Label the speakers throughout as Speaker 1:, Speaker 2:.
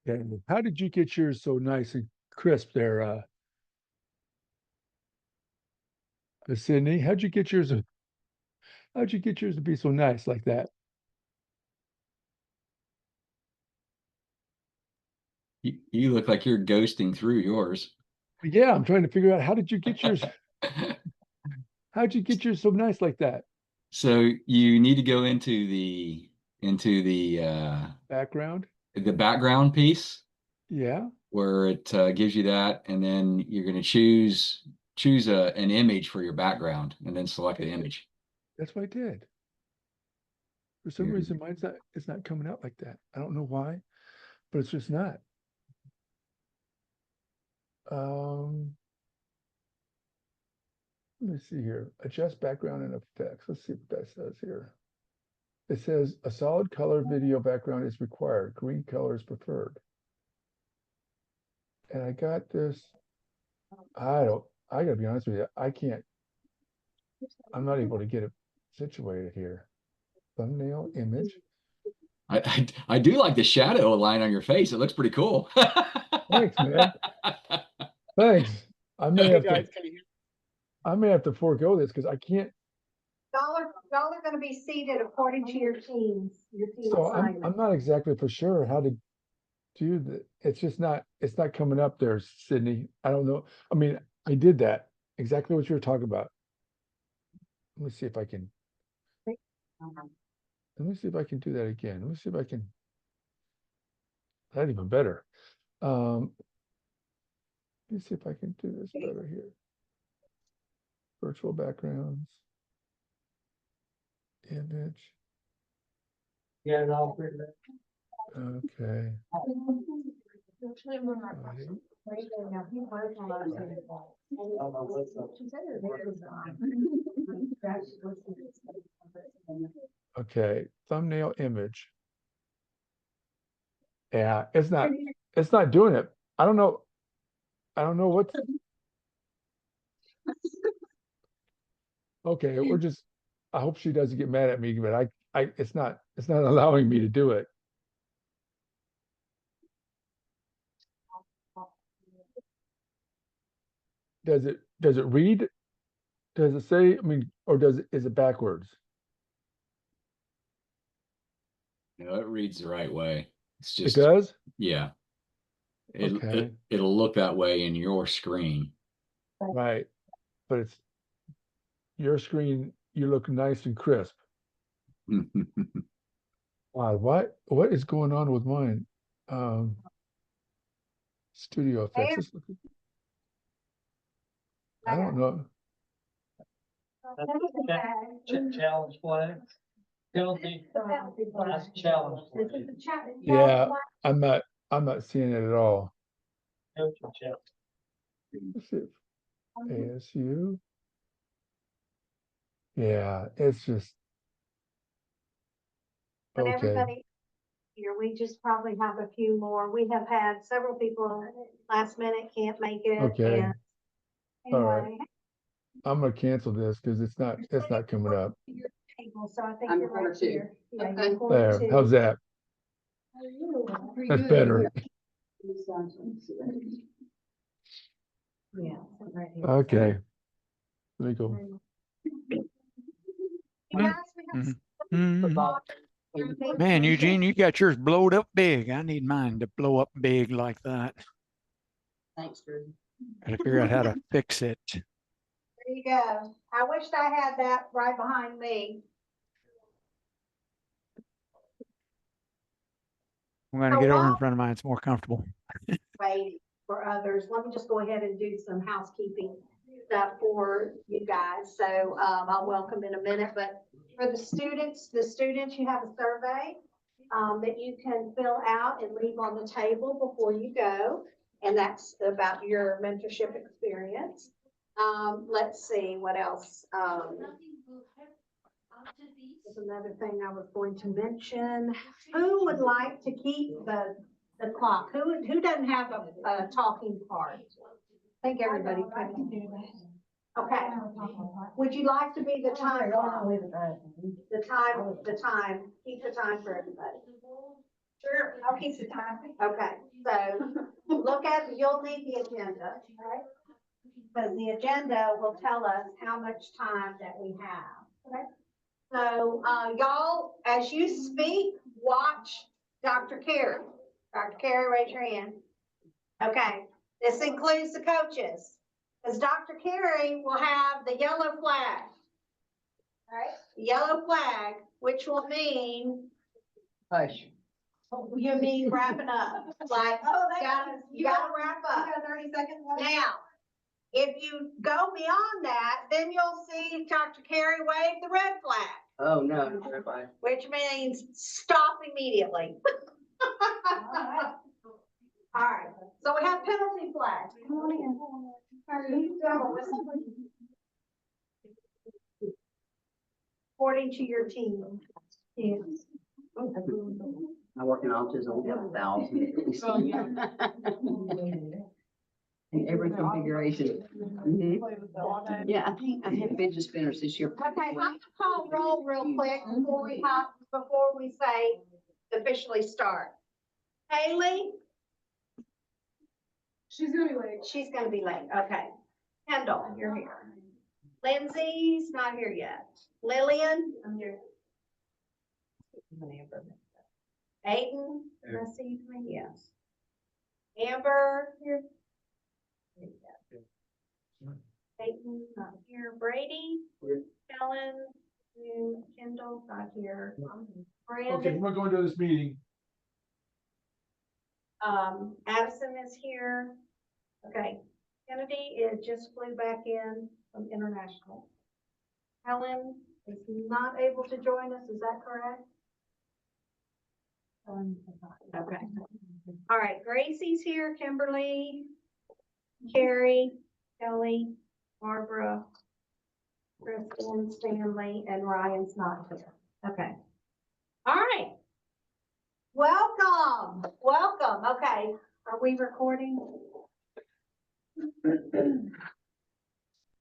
Speaker 1: Okay. How did you get yours so nice and crisp there, Sydney? How'd you get yours to be so nice like that?
Speaker 2: You look like you're ghosting through yours.
Speaker 1: Yeah, I'm trying to figure out how'd you get yours so nice like that?
Speaker 2: So you need to go into
Speaker 1: Background?
Speaker 2: the background piece
Speaker 1: Yeah,
Speaker 2: where it gives you that, and then you're going to choose an image for your background, and then select the image.
Speaker 1: that's what I did. For some
Speaker 2: You're,
Speaker 1: reason, it's not coming out like that. I don't know why, but it's just not. Um, Let me see here. Adjust background and effects. Let's see what that says here. It says a solid color video background is required. Green color is preferred. And I got this. I gotta be honest with you. I'm not able to get it situated here. Thumbnail image.
Speaker 2: I do like the shadow line on your face. It looks pretty cool.
Speaker 1: Thanks, man. Thanks. I may
Speaker 3: Hey
Speaker 1: have to,
Speaker 3: guys, can you hear?
Speaker 1: I may have to forego this because I can't.
Speaker 4: Y'all are gonna be seated according to your team
Speaker 1: So I'm
Speaker 4: assignment.
Speaker 1: not exactly for sure how to do the. It's not coming up there, Sydney. I don't know. I mean, I did that exactly what you were talking about. Let me see if I can. Let me see if I can do that again. Let me see if I can. That even better. Um, let me see if I can do this better here. Virtual backgrounds, image.
Speaker 3: Yeah, no, pretty much.
Speaker 1: Okay. Okay. Thumbnail image. Yeah, it's not doing it. I don't know. I don't know what's okay. I hope she doesn't get mad at me, but it's not allowing me to do it. Does it read? Does it say, I mean, or is it backwards?
Speaker 2: It reads the right way. It's
Speaker 1: It
Speaker 2: just,
Speaker 1: does?
Speaker 2: yeah,
Speaker 1: Okay.
Speaker 2: it'll look that way in your screen.
Speaker 1: Right. But it's your screen, you look nice and crisp. Wow, what is going on with mine? Um, Studio effects.
Speaker 4: Hey,
Speaker 1: I don't know.
Speaker 3: Challenge flag. Penalty. That's a challenge flag.
Speaker 1: Yeah, I'm not I'm not seeing it at all.
Speaker 3: Coaching challenge.
Speaker 1: Let's see if ASU. Yeah, it's just
Speaker 4: But
Speaker 1: okay.
Speaker 4: everybody here, we just probably have a few more. We have had several people last minute can't make it,
Speaker 1: Okay.
Speaker 4: and
Speaker 1: All right.
Speaker 4: anyway.
Speaker 1: I'm gonna cancel this because it's not coming up.
Speaker 4: Table, so I think
Speaker 5: I'm
Speaker 4: you're right
Speaker 5: corner two.
Speaker 4: here. Yeah,
Speaker 5: Okay.
Speaker 4: you're corner
Speaker 1: There.
Speaker 4: two.
Speaker 1: How's that?
Speaker 5: Pretty
Speaker 1: That's
Speaker 5: good.
Speaker 1: better.
Speaker 4: Yeah. right here.
Speaker 1: Okay. Let me go.
Speaker 4: Guys, we have
Speaker 6: Mhm.
Speaker 4: some-
Speaker 6: Man, Eugene, you got yours blowed up big. I need mine to blow up big like that.
Speaker 5: Thanks, Drew.
Speaker 6: Gotta figure out how to fix it.
Speaker 4: There you go. I wished I had that right behind me.
Speaker 6: I'm gonna
Speaker 4: So
Speaker 6: get over in
Speaker 4: while
Speaker 6: front of mine. It's more comfortable.
Speaker 4: waiting for others, let me just go ahead and do some housekeeping stuff for you guys. So I'll welcome in a minute, but for the students, you have a survey that you can fill out and leave on the table before you go. And that's about your mentorship experience. Let's see what else. There's another thing I was going to mention. Who would like to keep the clock? Who doesn't have a talking part? I think everybody can do that. Okay. Would you like to be the time clock? The time, keep the time for everybody. Sure, I'll keep the time. Okay, so you'll need the agenda, right? Because the agenda will tell us how much time that we have. Okay. So, y'all, as you speak, watch Dr. Carey. Dr. Carey, raise your hand. Okay, this includes the coaches. Because Dr. Carey will have the yellow flag. All right, yellow flag, which will mean
Speaker 5: Hush.
Speaker 4: you mean wrapping up, like, you gotta wrap up.
Speaker 5: 30 seconds left.
Speaker 4: Now, if you go beyond that, then you'll see Dr. Carey wave the red flag,
Speaker 5: Oh, no, bye.
Speaker 4: which means stop immediately. All right, so we have penalty flags. Come on in. According to your team. Yes.
Speaker 5: I work in autism, we have 1,000. In every configuration. Mhm. Yeah, I had fidget spinners this year.
Speaker 4: Okay, I'm gonna call roll real quick before we say officially start. Haley?
Speaker 7: She's gonna be late.
Speaker 4: She's gonna be late, okay. Kendall, you're here. Lindsay's not here yet. Lillian? I'm here. Aiden? Let's see, yes. Amber? Here. Aiden, not here. Brady?
Speaker 1: Here.
Speaker 4: Helen? Kendall, not here.
Speaker 1: Okay,
Speaker 4: Brandon?
Speaker 1: we're going to this meeting.
Speaker 4: Addison is here. Okay, Kennedy just flew back in from international. Helen is not able to join us, is that correct? Okay. All right, Gracie's here, Kimberly, Carrie, Kelly, Barbara, Kristen, Stanley, and Ryan's not here. Okay. All right. Welcome, welcome. Okay, are we recording? Can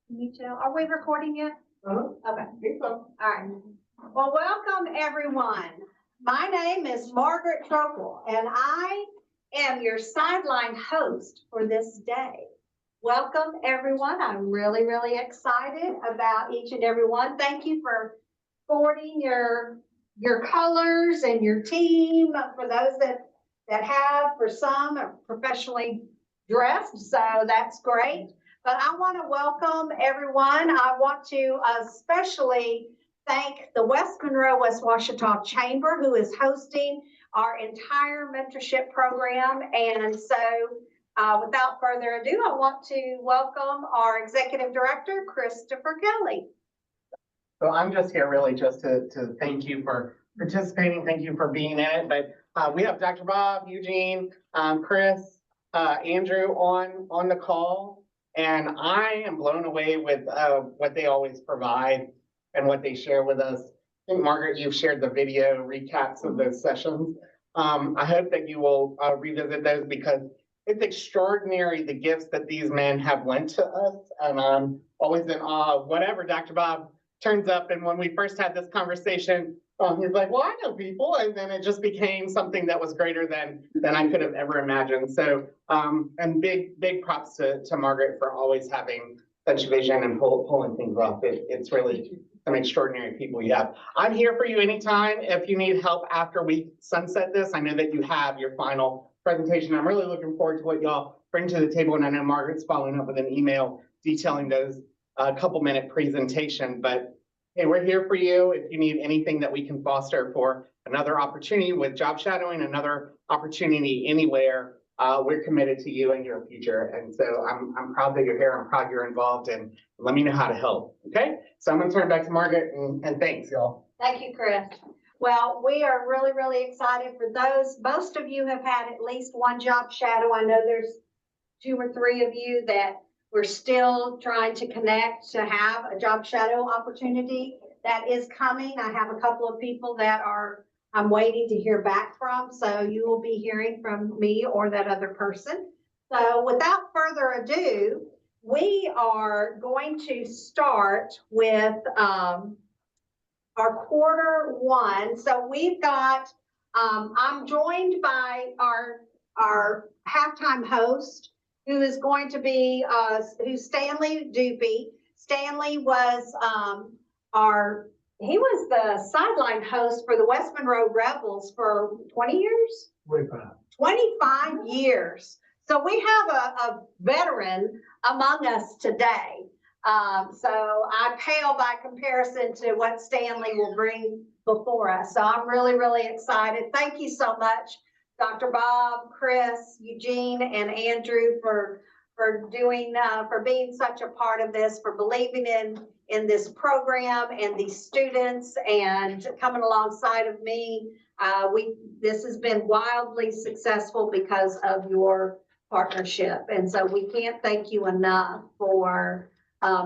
Speaker 4: you tell, are we recording yet? Okay, all right. Well, welcome everyone. My name is Margaret Tropel and I am your sideline host for this day. Welcome everyone. I'm really, really excited about each and every one. Thank you for forwarding your colors and your team. For those that have, for some are professionally dressed, so that's great. But I want to welcome everyone. I want to especially thank the West Monroe West Washita Chamber, who is hosting our entire mentorship program. And so without further ado, I want to welcome our Executive Director, Christopher Kelly.
Speaker 8: So I'm just here really just to thank you for participating. Thank you for being in it. But we have Dr. Bob, Eugene, Chris, Andrew on the call. And I am blown away with what they always provide and what they share with us. I think, Margaret, you've shared the video recaps of those sessions. I hope that you will revisit those because it's extraordinary the gifts that these men have lent to us. And I'm always in awe of whatever Dr. Bob turns up. And when we first had this conversation, he's like, well, I know people. And then it just became something that was greater than I could have ever imagined. So, and big props to Margaret for always having such vision and pulling things off. It's really some extraordinary people you have. I'm here for you anytime. If you need help after we sunset this, I know that you have your final presentation. I'm really looking forward to what y'all bring to the table. And I know Margaret's following up with an email detailing those couple-minute presentation. But hey, we're here for you if you need anything that we can foster for another opportunity with job shadowing, another opportunity anywhere. We're committed to you and your future. And so I'm proud that you're here. I'm proud you're involved, and let me know how to help. Okay, so I'm going to turn it back to Margaret, and thanks, y'all.
Speaker 4: Thank you, Chris. Well, we are really, really excited for those. Most of you have had at least one job shadow. I know there's 2 or 3 of you that we're still trying to connect to have a job shadow opportunity that is coming. I have a couple of people that I'm waiting to hear back from. So you will be hearing from me or that other person. So without further ado, we are going to start with our quarter 1. So we've got I'm joined by our halftime host, who is going to be, who's Stanley Doopy. Stanley was, he was the sideline host for the West Monroe Rebels for 20 years? 25 years. So we have a veteran among us today. So I pale by comparison to what Stanley will bring before us. So I'm really, really excited. Thank you so much, Dr. Bob, Chris, Eugene, and Andrew for being such a part of this, for believing in this program and these students and coming alongside of me. This has been wildly successful because of your partnership. And so we can't thank you enough for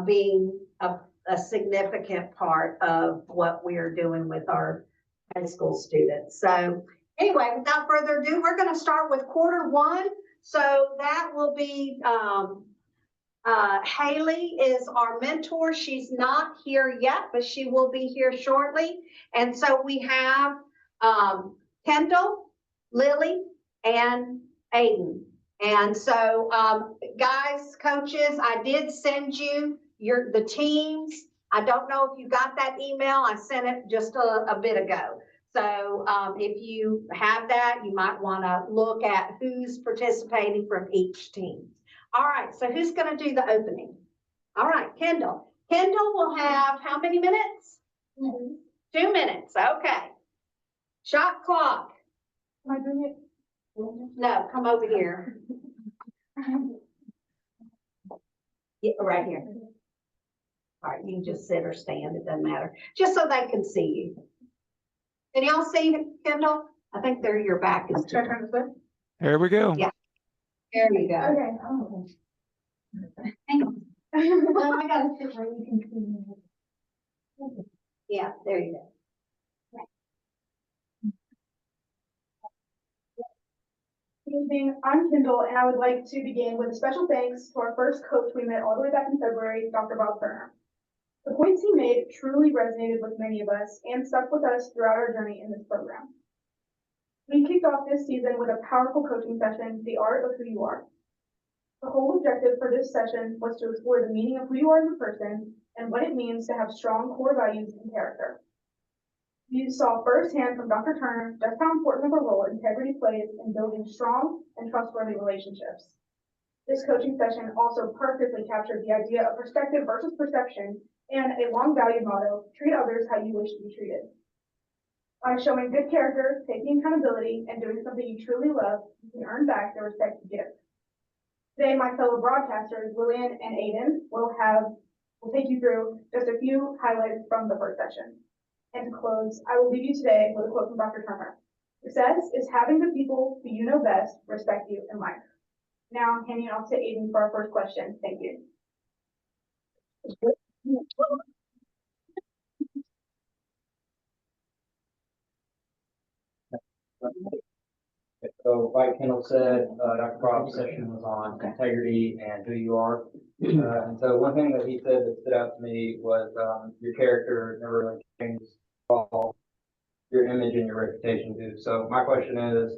Speaker 4: being a significant part of what we are doing with our high school students. So anyway, without further ado, we're going to start with quarter one. So that will be Haley is our mentor. She's not here yet, but she will be here shortly. And so we have Kendall, Lily, and Aiden. And so, guys, coaches, I did send you the teams. I don't know if you got that email. I sent it just a bit ago. So if you have that, you might want to look at who's participating from each team. All right, so who's going to do the opening? All right, Kendall. Kendall will have how many minutes? 2 minutes, okay. Shot clock.
Speaker 7: Am I doing it?
Speaker 4: No, come over here. Yeah, right here. All right, you can just sit or stand, it doesn't matter. Just so they can see you. Can y'all see Kendall? I think your back is
Speaker 7: Should I turn this way?
Speaker 6: There we go.
Speaker 4: Yeah. There you go.
Speaker 7: Okay. Oh.
Speaker 4: Hang on.
Speaker 7: No, I gotta sit where you can see me.
Speaker 4: Yeah, there you go.
Speaker 7: Good evening, I'm Kendall, and I would like to begin with a special thanks to our first coach we met all the way back in February, Dr. Bob Turner. The points he made truly resonated with many of us and stuck with us throughout our journey in this program. We kicked off this season with a powerful coaching session, The Art of Who You Are. The whole objective for this session was to explore the meaning of who you are as a person and what it means to have strong core values and character. You saw firsthand from Dr. Turner just how important of a role integrity plays in building strong and trustworthy relationships. This coaching session also perfectly captured the idea of perspective versus perception and a long-valued motto, treat others how you wish to be treated. By showing good character, taking accountability, and doing something you truly love, you can earn back the respect you give. Today, my fellow broadcasters, Lillian and Aiden, will take you through just a few highlights from the first session. And to close, I will leave you today with a quote from Dr. Turner. Success is having the people who you know best respect you in life. Now I'm handing it off to Aiden for our first question. Thank you.
Speaker 9: So like Kendall said, Dr. Bob's session was on integrity and who you are. And so one thing that he said that stood out to me was your character never really changes at all. Your image and your reputation do. So my question is,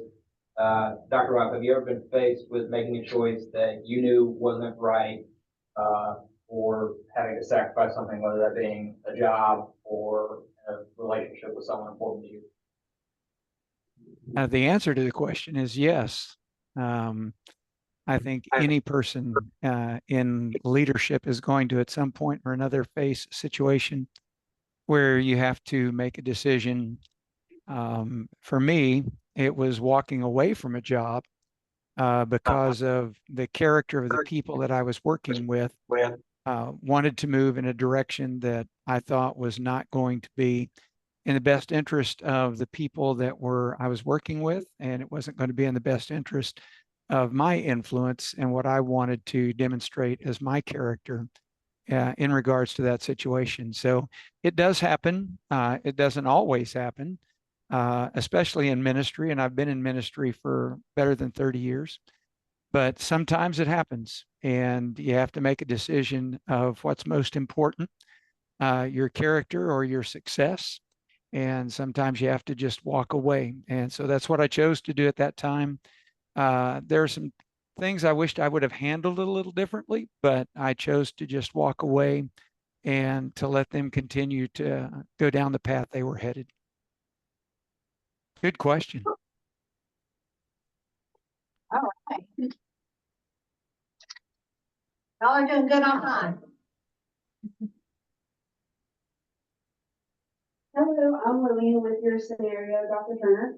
Speaker 9: Dr. Bob, have you ever been faced with making a choice that you knew wasn't right, or having to sacrifice something, whether that being a job or a relationship with someone important to you?
Speaker 6: The answer to the question is yes. I think any person in leadership is going to, at some point or another, face a situation where you have to make a decision. For me, it was walking away from a job because of the character of the people that I was working with. Wanted to move in a direction that I thought was not going to be in the best interest of the people that I was working with, and it wasn't going to be in the best interest of my influence and what I wanted to demonstrate as my character in regards to that situation. So it does happen. It doesn't always happen, especially in ministry, and I've been in ministry for better than 30 years. But sometimes it happens, and you have to make a decision of what's most important, your character or your success. And sometimes you have to just walk away. And so that's what I chose to do at that time. There are some things I wished I would have handled a little differently, but I chose to just walk away and to let them continue to go down the path they were headed. Good question.
Speaker 4: All right. Y'all are doing good on time.
Speaker 7: Hello, I'm Lillian with your scenario, Dr. Turner.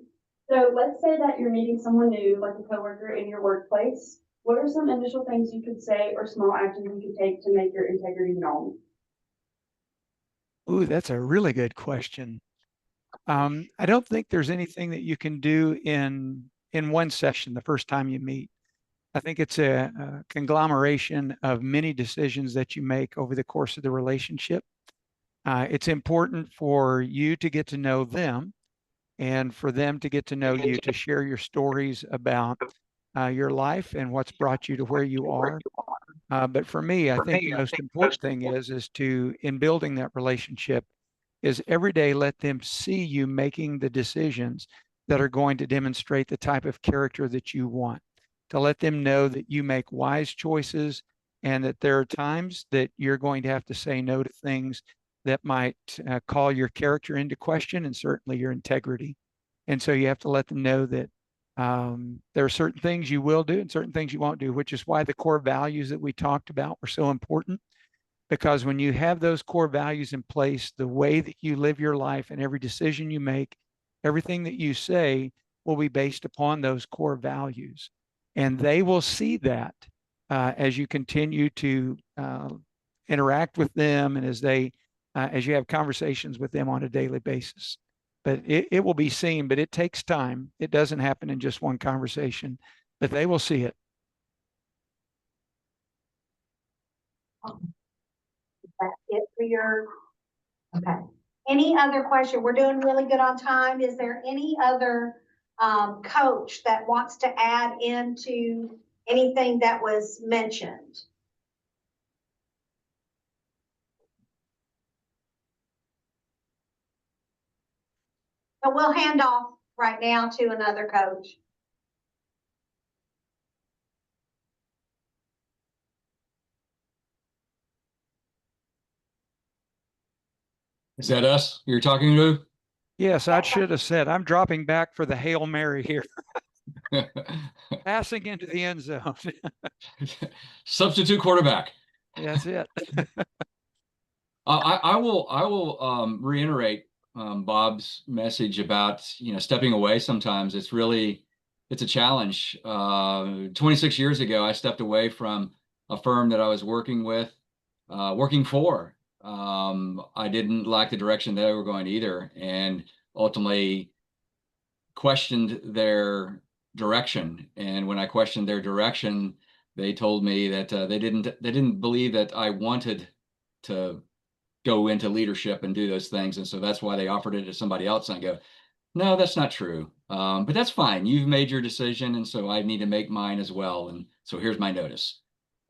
Speaker 7: So let's say that you're meeting someone new, like a coworker in your workplace. What are some initial things you could say or small actions you could take to make your integrity known?
Speaker 6: Ooh, that's a really good question. I don't think there's anything that you can do in one session the first time you meet. I think it's a conglomeration of many decisions that you make over the course of the relationship. It's important for you to get to know them and for them to get to know you, to share your stories about your life and what's brought you to where you are. But for me, I think the most important thing is to, in building that relationship, is every day let them see you making the decisions that are going to demonstrate the type of character that you want, to let them know that you make wise choices and that there are times that you're going to have to say no to things that might call your character into question and certainly your integrity. And so you have to let them know that there are certain things you will do and certain things you won't do, which is why the core values that we talked about were so important. Because when you have those core values in place, the way that you live your life and every decision you make, everything that you say will be based upon those core values. And they will see that as you continue to interact with them and as you have conversations with them on a daily basis. But it will be seen, but it takes time. It doesn't happen in just one conversation, but they will see it.
Speaker 4: That's it for your, okay. Any other question? We're doing really good on time. Is there any other coach that wants to add into anything that was mentioned? So we'll hand off right now to another coach.
Speaker 2: Is that us you're talking to?
Speaker 6: Yes, I should have said, I'm dropping back for the Hail Mary here, passing into the end zone.
Speaker 2: Substitute quarterback.
Speaker 6: That's it.
Speaker 2: I will reiterate Bob's message about, stepping away sometimes. It's a challenge. 26 years ago, I stepped away from a firm that I was working for. I didn't like the direction they were going either, and ultimately questioned their direction. And when I questioned their direction, they told me that they didn't believe that I wanted to go into leadership and do those things. And so that's why they offered it to somebody else. And I go, no, that's not true. But that's fine. You've made your decision. And so I need to make mine as well. And so here's my notice.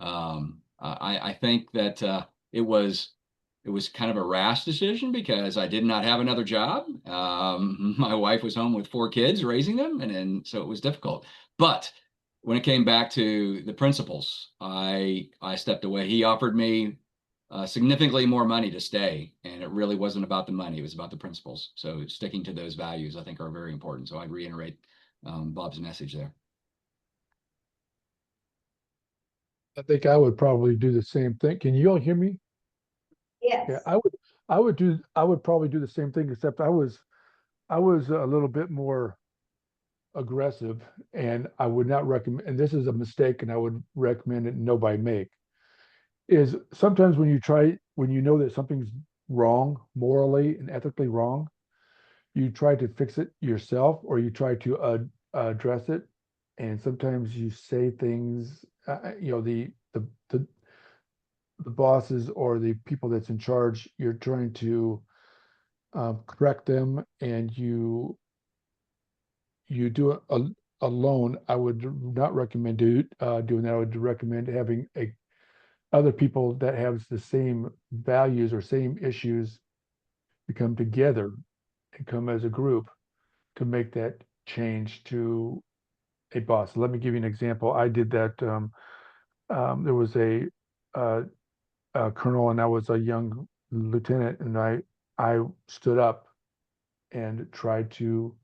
Speaker 2: I think that it was kind of a rash decision because I did not have another job. My wife was home with 4 kids raising them. And so it was difficult. But when it came back to the principles, I stepped away. He offered me significantly more money to stay, and it really wasn't about the money. It was about the principles. So sticking to those values, I think, are very important. So I'd reiterate Bob's message there.
Speaker 1: I think I would probably do the same thing. Can you all hear me?
Speaker 4: Yes.
Speaker 1: Yeah, I would probably do the same thing, except I was a little bit more aggressive, and I would not recommend, and this is a mistake, and I would recommend it nobody make, is sometimes when you know that something's wrong, morally and ethically wrong, you try to fix it yourself or you try to address it. And sometimes you say things, the bosses or the people that's in charge, you're trying to correct them, and you do it alone. I would not recommend doing that. I would recommend having other people that have the same values or same issues to come together and come as a group to make that change to a boss. Let me give you an example. I did that. There was uh, a colonel and I was a young lieutenant, and I stood up and tried to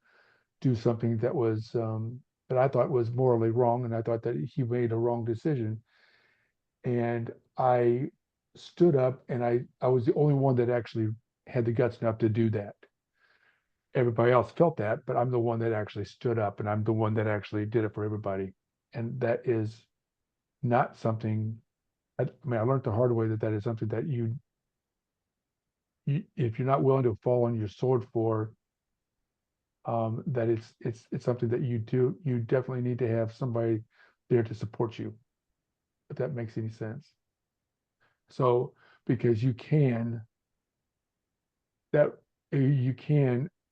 Speaker 1: do something that was that I thought was morally wrong, and I thought that he made a wrong decision. And I stood up, and I was the only one that actually had the guts enough to do that. Everybody else felt that, but I'm the one that actually stood up, and I'm the one that actually did it for everybody. And that is not something, I mean, I learned the hard way that that is something that you if you're not willing to fall on your sword for, that it's something that you definitely need to have somebody there to support you, if that makes any sense. So, because you can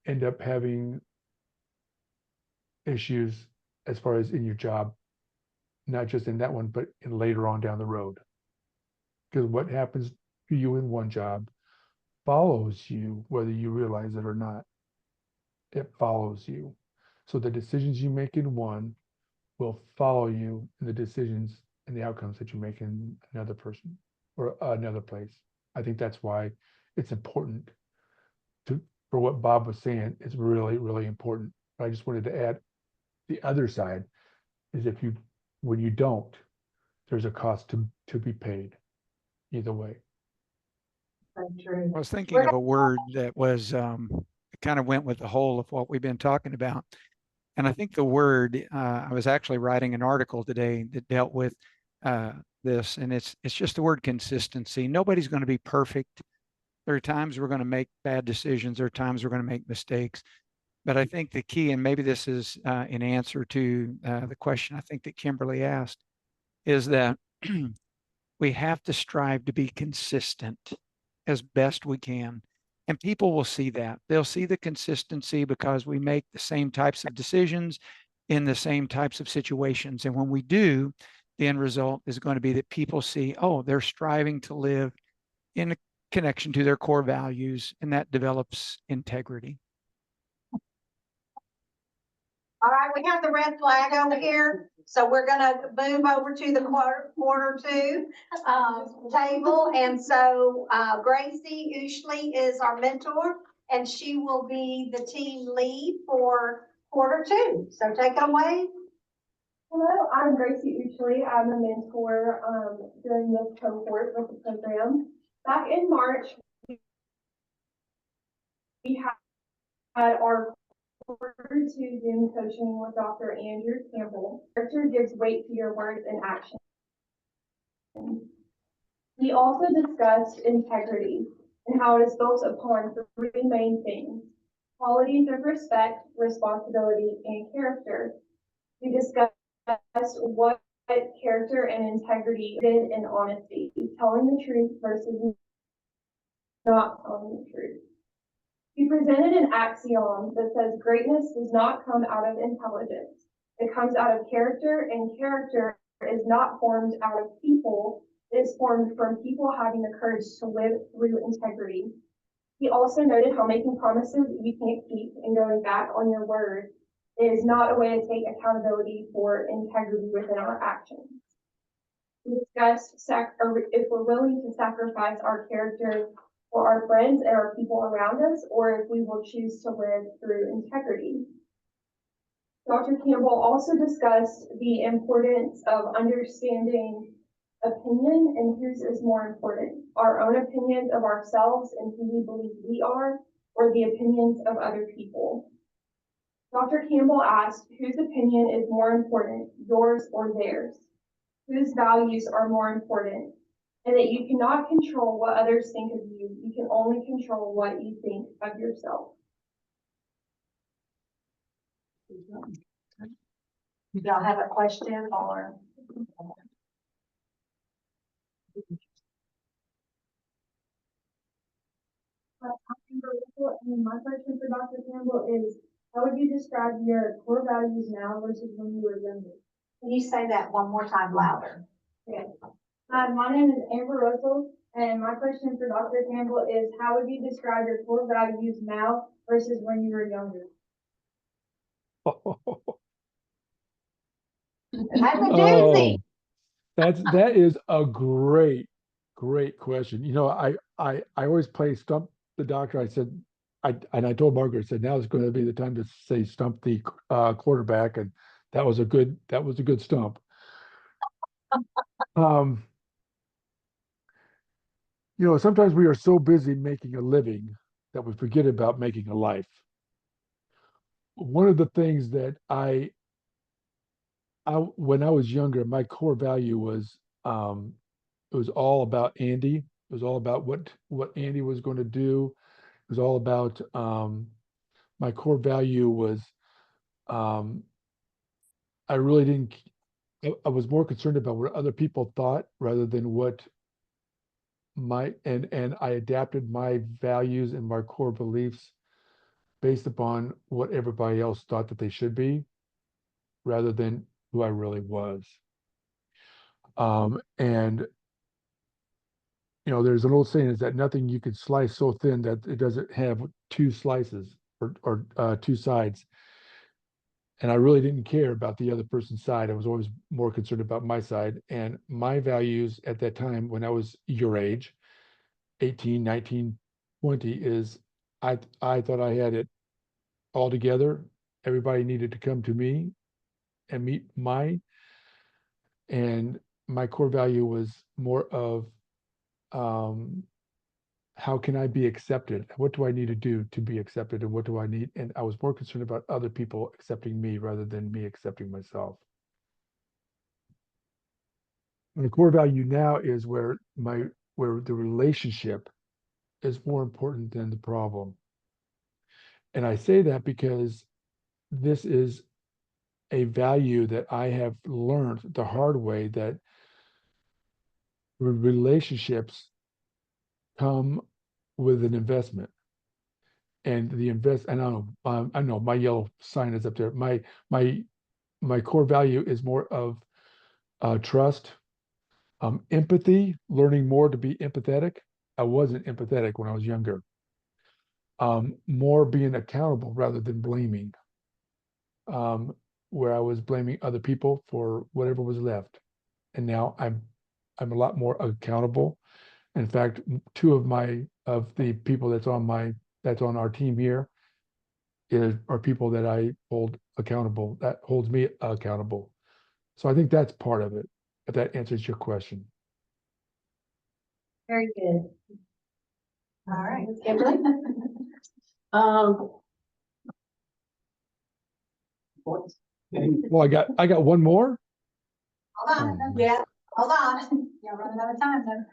Speaker 1: end up having issues as far as in your job, not just in that one, but in later on down the road. Because what happens to you in one job follows you, whether you realize it or not. It follows you. So the decisions you make in one will follow you in the decisions and the outcomes that you make in another person or another place. I think that's why it's important for what Bob was saying. It's really, really important. I just wanted to add the other side is when you don't, there's a cost to be paid either way.
Speaker 4: True.
Speaker 6: I was thinking of a word that was kind of went with the whole of what we've been talking about. And I think the word, I was actually writing an article today that dealt with this, and it's just the word consistency. Nobody's going to be perfect. There are times we're going to make bad decisions. There are times we're going to make mistakes. But I think the key, and maybe this is in answer to the question I think that Kimberly asked, is that we have to strive to be consistent as best we can. And people will see that. They'll see the consistency because we make the same types of decisions in the same types of situations. And when we do, the end result is going to be that people see, oh, they're striving to live in a connection to their core values, and that develops integrity.
Speaker 4: All right, we have the red flag over here, so we're gonna move over to the quarter two table. And so Gracie Ushley is our mentor, and she will be the team lead for quarter two. So take it away.
Speaker 7: Hello, I'm Gracie Ushley. I'm a mentor during this cohort with the program. Back in March, we had our quarter two Zoom coaching with Dr. Andrew Campbell. Character gives weight to your words and actions. We also discussed integrity and how it is built upon three main things: qualities of respect, responsibility, and character. We discussed what character and integrity did in honesty, telling the truth versus not telling the truth. He presented an axiom that says greatness does not come out of intelligence. It comes out of character, and character is not formed out of people. It's formed from people having the courage to live through integrity. He also noted how making promises you can't keep and going back on your word is not a way to take accountability for integrity within our actions. We discussed if we're willing to sacrifice our character for our friends and our people around us, or if we will choose to live through integrity. Dr. Campbell also discussed the importance of understanding opinion and whose is more important, our own opinions of ourselves and who we believe we are, or the opinions of other people. Dr. Campbell asked whose opinion is more important, yours or theirs, whose values are more important, and that you cannot control what others think of you. You can only control what you think of yourself.
Speaker 4: Y'all have a question or?
Speaker 7: And my question for Dr. Campbell is, how would you describe your core values now versus when you were younger?
Speaker 4: Can you say that one more time louder?
Speaker 7: Okay. My name is Amber Russell, and my question for Dr. Campbell is, how would you describe your core values now versus when you were younger?
Speaker 4: That's a
Speaker 1: Oh,
Speaker 4: doozy.
Speaker 1: that is a great question. You know, I always play stump the doctor. I said, I told Margaret, I said, now is going to be the time to say stump the quarterback, and that was a good stump. Um, you know, sometimes we are so busy making a living that we forget about making a life. One of the things that when I was younger, my core value was it was all about Andy. It was all about what Andy was going to do. It was all about my core value was um, I really didn't. I was more concerned about what other people thought rather than what and I adapted my values and my core beliefs based upon what everybody else thought that they should be, rather than who I really was. And you know, there's an old saying is that nothing you can slice so thin that it doesn't have two slices or two sides. And I really didn't care about the other person's side. I was always more concerned about my side. And my values at that time, when I was your age, 18, 19, 20, is I thought I had it all together. Everybody needed to come to me and meet and my core value was more of um, how can I be accepted? What do I need to do to be accepted? And what do I need? And I was more concerned about other people accepting me rather than me accepting myself. And the core value now is where the relationship is more important than the problem. And I say that because this is a value that I have learned the hard way that relationships come with an investment. And and I know my yellow sign is up there. My core value is more of trust, empathy, learning more to be empathetic. I wasn't empathetic when I was younger. More being accountable rather than blaming, where I was blaming other people for whatever was left. And now I'm a lot more accountable. In fact, two of the people that's on our team here are people that I hold accountable, that holds me accountable. So I think that's part of it, if that answers your question.
Speaker 4: Very good. All right, Kimberly?
Speaker 1: Well, I got one more.
Speaker 4: Hold on, yeah, hold on. You're running out of time though.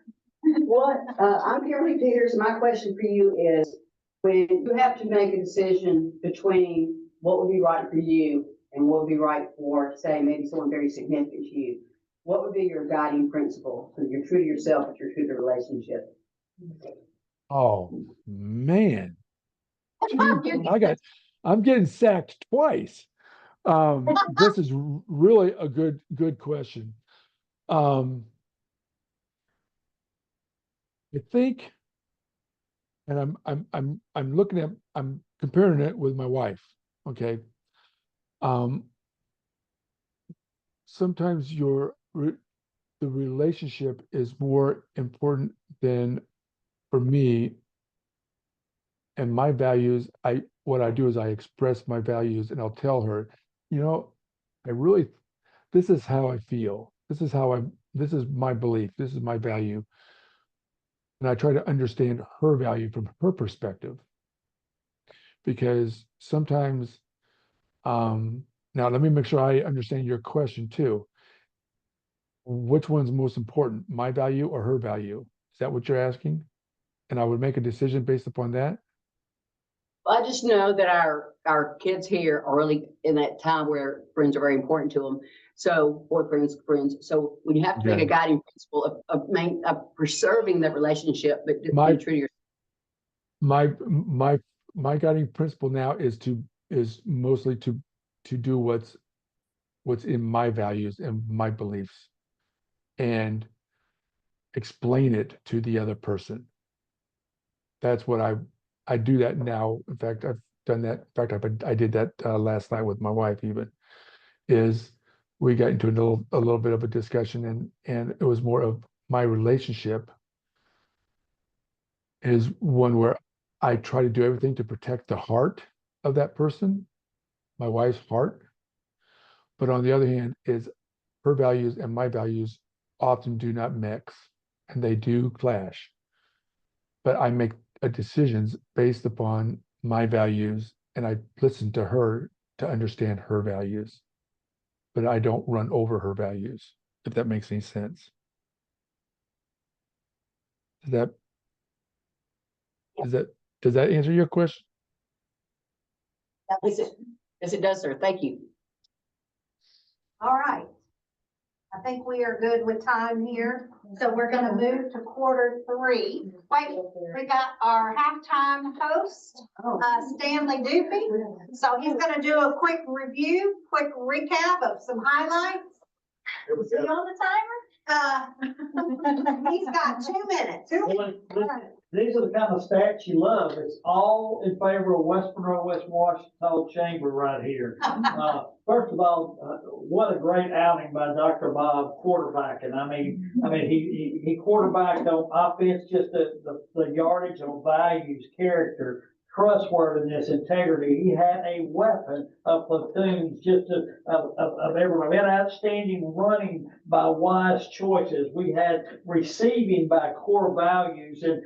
Speaker 5: What, I'm Kimberly Peters. My question for you is, when you have to make a decision between what would be right for you and what would be right for, say, maybe someone very significant to you, what would be your guiding principle? So you're true to yourself, but you're true to the relationship.
Speaker 1: Oh man, I'm getting sacked twice. This is really a good question. I think, and I'm looking at, I'm comparing it with my wife. Okay. Sometimes the relationship is more important than for me and my values. What I do is I express my values and I'll tell her, you know, this is how I feel. This is my belief. This is my value. And I try to understand her value from her perspective. Because sometimes, now let me make sure I understand your question too. Which one's most important, my value or her value? Is that what you're asking? And I would make a decision based upon that?
Speaker 5: I just know that our kids here are really in that time where friends are very important to them. So boyfriends, friends. So when you have to make
Speaker 1: Okay.
Speaker 5: a guiding principle of preserving that relationship, but
Speaker 1: My-
Speaker 5: being true to yourself.
Speaker 1: My guiding principle now is mostly to do what's in my values and my beliefs and explain it to the other person. That's what I do that now. In fact, I've done that. In fact, I did that last night with my wife even, is we got into a little bit of a discussion and it was more of my relationship is one where I try to do everything to protect the heart of that person, my wife's heart. But on the other hand, is her values and my values often do not mix and they do clash. But I make decisions based upon my values and I listen to her to understand her values. But I don't run over her values, if that makes any sense. Does that does that answer your question?
Speaker 5: Yes, it does, sir. Thank you.
Speaker 4: All right. I think we are good with time here. So we're gonna move to quarter three. Wait, we got our halftime host, Stanley Doopy. So he's gonna do a quick review, quick recap of some highlights. Is he on the timer? He's got 2 minutes.
Speaker 3: These are the kind of stats you love. It's all in favor of West Monroe, West Washita Chamber right here. First of all, what a great outing by Dr. Bob quarterbacking. I mean, he quarterbacked on offense, just the yardage on values, character, trustworthiness, integrity. He had a weapon of platoons, of everyone. We had outstanding running by wise choices. We had receiving by core values, and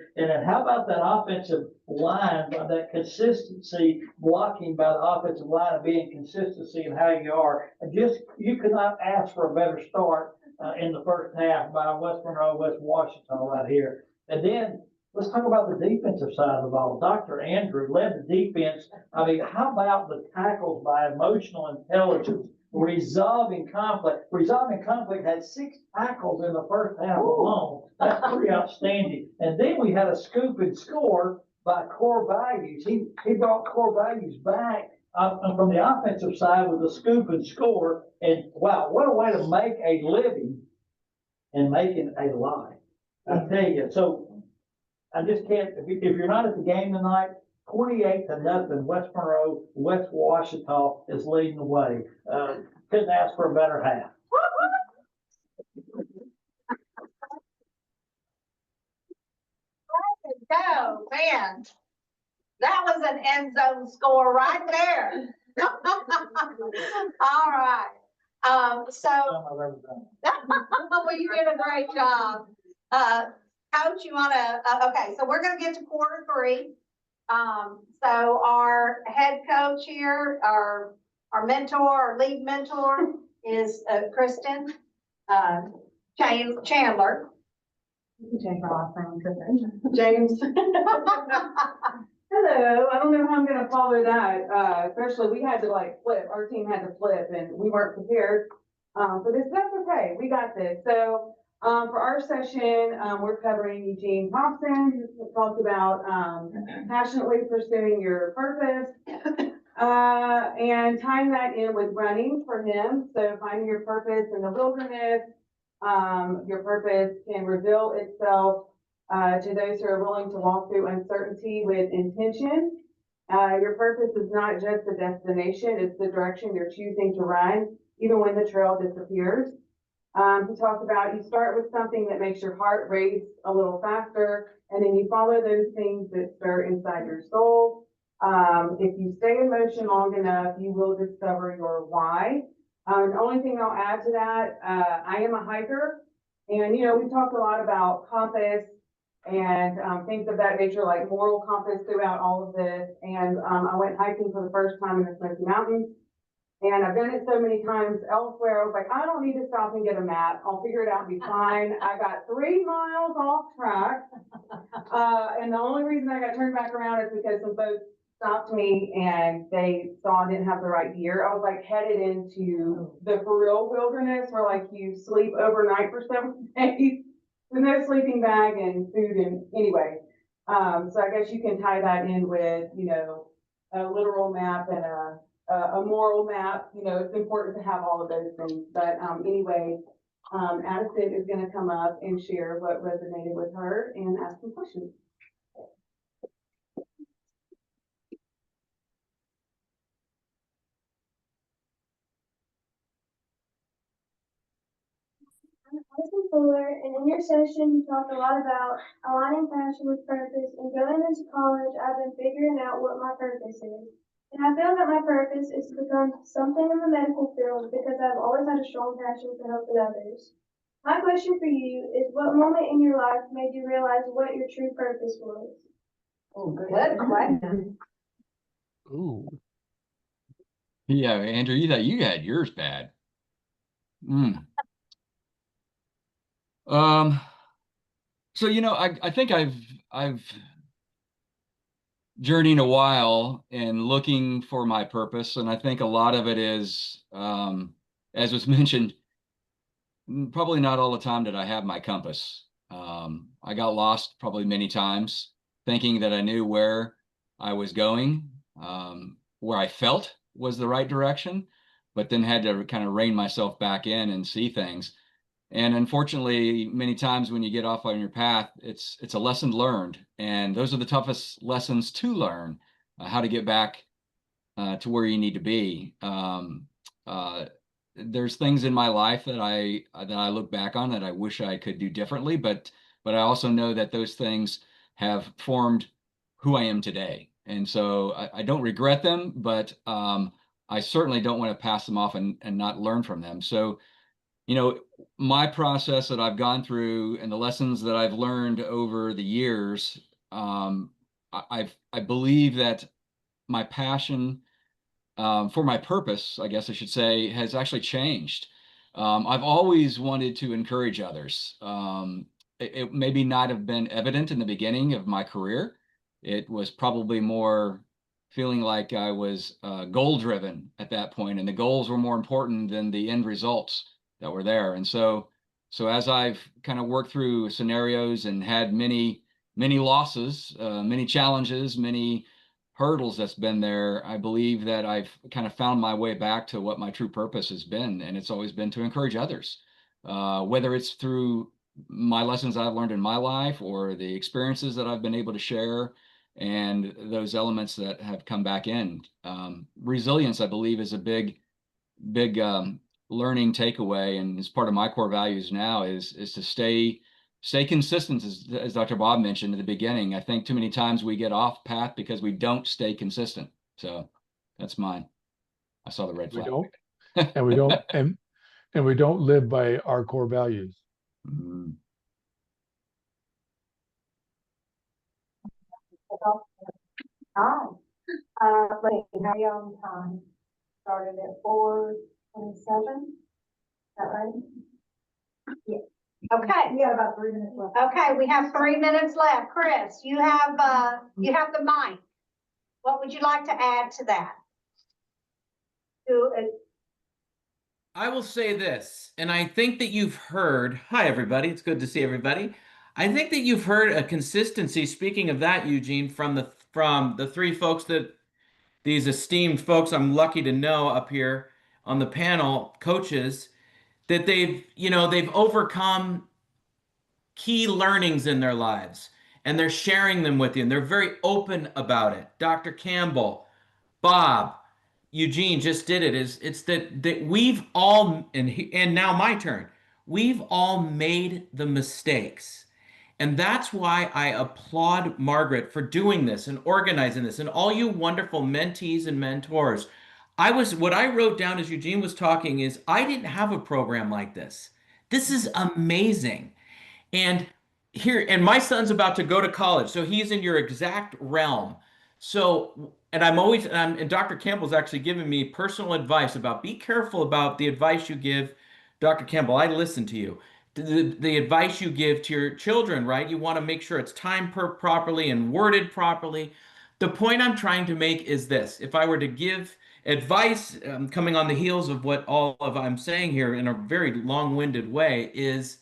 Speaker 3: how about that offensive line, by that consistency, blocking by the offensive line and being consistency in how you are. And you could not ask for a better start in the first half by West Monroe, West Washita right here. And then let's talk about the defensive side of the ball. Dr. Andrew led the defense. I mean, how about the tackles by emotional intelligence, resolving conflict? Resolving conflict had 6 tackles in the first half alone. That's pretty outstanding. And then we had a scoop and score by core values. He brought core values back from the offensive side with a scoop and score. And wow, what a way to make a living and making a life. I tell you, so I just can't, if you're not at the game tonight, 28-0, West Monroe, West Washita is leading the way. Couldn't ask for a better half.
Speaker 4: Go, man. That was an end zone score right there. All right. Well, you did a great job. Coach, you wanna, okay, so we're gonna get to quarter three. So our head coach here, our mentor, our lead mentor is Kristen Chandler. You can take her off from James.
Speaker 10: Hello, I don't know how I'm gonna follow that, especially we had to like flip, our team had to flip and we weren't prepared. For this, that's okay, we got this. So, for our session, we're covering Eugene Thompson, who talked about, passionately pursuing your purpose. And tying that in with running for him. So finding your purpose in the wilderness, your purpose can reveal itself to those who are willing to walk through uncertainty with intention. Your purpose is not just the destination, it's the direction you're choosing to run, even when the trail disappears. He talked about you start with something that makes your heart race a little faster, and then you follow those things that stir inside your soul. If you stay in motion long enough, you will discover your why. The only thing I'll add to that, I am a hiker, and we talked a lot about compass and things of that nature, like moral compass throughout all of this. And I went hiking for the first time in the Smoky Mountains, and I've done it so many times elsewhere. I was like, I don't need to stop and get a map. I'll figure it out and be fine. I got 3 miles off track, and the only reason I got turned back around is because some folks stopped me and they saw I didn't have the right gear. I was like headed into the for real wilderness where like you sleep overnight for 7 days with no sleeping bag and food. And anyway, so I guess you can tie that in with, a literal map and a moral map. It's important to have all of those things. But anyway, Addison is going to come up and share what resonated with her and ask some questions.
Speaker 7: Fuller, and in your session, you talked a lot about aligning passion with purpose, and going into college, I've been figuring out what my purpose is. And I feel that my purpose is to become something in the medical field because I've always had a strong passion for helping others. My question for you is, what moment in your life made you realize what your true purpose was?
Speaker 4: Oh, good question.
Speaker 1: Ooh,
Speaker 2: Yeah, Andrew, you thought you had yours bad. Mm. So I think I've journeyed a while in looking for my purpose, and I think a lot of it is, as was mentioned, probably not all the time did I have my compass. I got lost probably many times, thinking that I knew where I was going, where I felt was the right direction, but then had to kind of rein myself back in and see things. And unfortunately, many times when you get off on your path, it's a lesson learned, and those are the toughest lessons to learn, how to get back to where you need to be. There's things in my life that I look back on that I wish I could do differently, but I also know that those things have formed who I am today, and so I don't regret them, but I certainly don't want to pass them off and not learn from them. So my process that I've gone through and the lessons that I've learned over the years, I believe that my passion for my purpose, I guess I should say, has actually changed. I've always wanted to encourage others. It maybe not have been evident in the beginning of my career. It was probably more feeling like I was goal driven at that point, and the goals were more important than the end results that were there. And so as I've kind of worked through scenarios and had many losses, many challenges, many hurdles that's been there, I believe that I've kind of found my way back to what my true purpose has been, and it's always been to encourage others, whether it's through my lessons I've learned in my life or the experiences that I've been able to share and those elements that have come back in. Resilience, I believe, is a big learning takeaway, and as part of my core values now is to stay consistent, as Dr. Bob mentioned at the beginning. I think too many times we get off path because we don't stay consistent. So that's mine. I saw the red
Speaker 1: we
Speaker 2: flag.
Speaker 1: don't, and we don't, and we don't live by our core values.
Speaker 2: Mm.
Speaker 4: Hi. Wait, how y'all on time? Started at 4:27. Is that right? Yeah. Okay. We got about 3 minutes left. Okay, we have 3 minutes left. Chris, you have the mic. What would you like to add to that?
Speaker 11: I will say this, and I think that you've heard, hi everybody, it's good to see everybody. I think that you've heard a consistency, speaking of that, Eugene, from the three folks these esteemed folks I'm lucky to know up here on the panel, coaches, that they've overcome key learnings in their lives, and they're sharing them with you, and they're very open about it. Dr. Campbell, Bob, Eugene just did it. It's that we've all, and now my turn, we've all made the mistakes. And that's why I applaud Margaret for doing this and organizing this, and all you wonderful mentees and mentors. What I wrote down as Eugene was talking is, I didn't have a program like this. This is amazing. And my son's about to go to college, so he's in your exact realm. So, and Dr. Campbell's actually giving me personal advice about, be careful about the advice you give. Dr. Campbell, I listen to you. The advice you give to your children, right? You want to make sure it's timed properly and worded properly. The point I'm trying to make is this: if I were to give advice, coming on the heels of what all of I'm saying here in a very long-winded way, is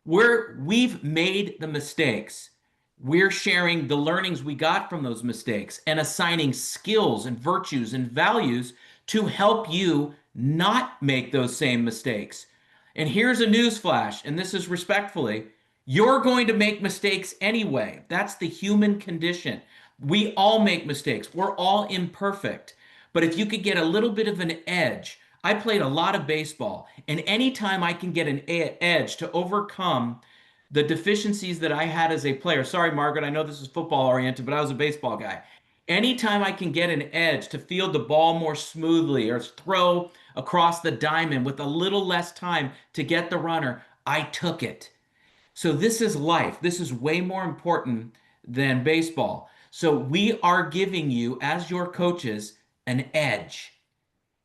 Speaker 11: we've made the mistakes. We're sharing the learnings we got from those mistakes and assigning skills and virtues and values to help you not make those same mistakes. And here's a news flash, and this is respectfully, you're going to make mistakes anyway. That's the human condition. We all make mistakes. We're all imperfect. But if you could get a little bit of an edge, I played a lot of baseball, and anytime I can get an edge to overcome the deficiencies that I had as a player. Sorry, Margaret, I know this is football oriented, but I was a baseball guy. Anytime I can get an edge to field the ball more smoothly or throw across the diamond with a little less time to get the runner, I took it. So this is life. This is way more important than baseball. So we are giving you, as your coaches, an edge.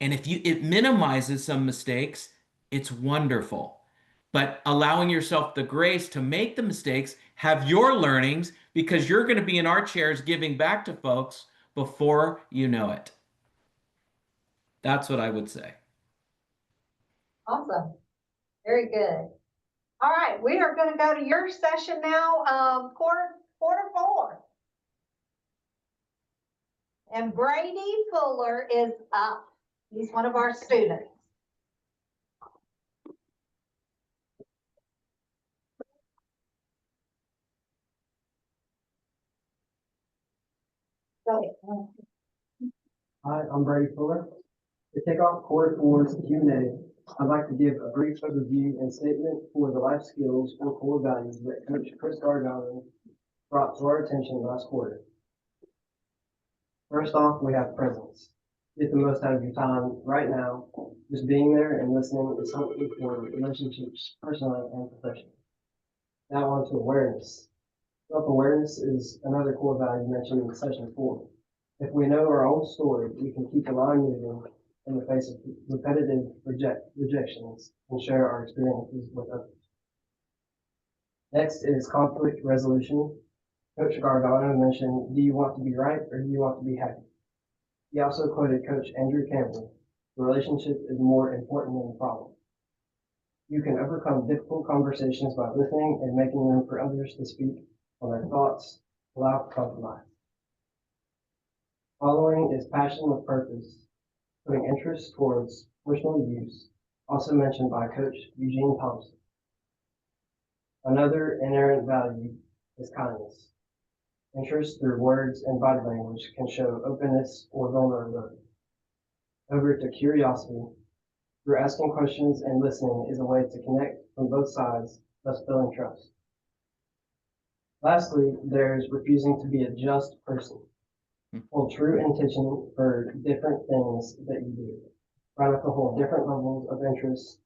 Speaker 11: And if it minimizes some mistakes, it's wonderful. But allowing yourself the grace to make the mistakes, have your learnings, because you're going to be in our chairs giving back to folks before you know it. That's what I would say.
Speaker 4: Awesome. Very good. All right, we are going to go to your session now, quarter four. And Brady Fuller is up. He's one of our students. Go ahead.
Speaker 12: Hi, I'm Brady Fuller. To kick off quarter four's Q&A, I'd like to give a brief overview and statement for the life skills or core values that Coach Chris Gargano brought to our attention last quarter. First off, we have presence. Get the most out of your time right now. Just being there and listening is helpful for relationships, personally and professionally. Now on to awareness. Self-awareness is another core value mentioned in session 4. If we know our own story, we can keep the line moving in the face of repetitive rejections and share our experiences with others. Next is conflict resolution. Coach Gargano mentioned, do you want to be right or do you want to be happy? He also quoted Coach Andrew Campbell, the relationship is more important than the problem. You can overcome difficult conversations by listening and making room for others to speak on their thoughts, allow for compromise. Following is passion with purpose, putting interest towards personal use, also mentioned by Coach Eugene Thompson. Another inherent value is kindness. Interest through words and body language can show openness or vulnerability. Over to curiosity. Through asking questions and listening is a way to connect from both sides, thus building trust. Lastly, there's refusing to be a just person. Hold true intention for different things that you do. Try not to hold different levels of interest,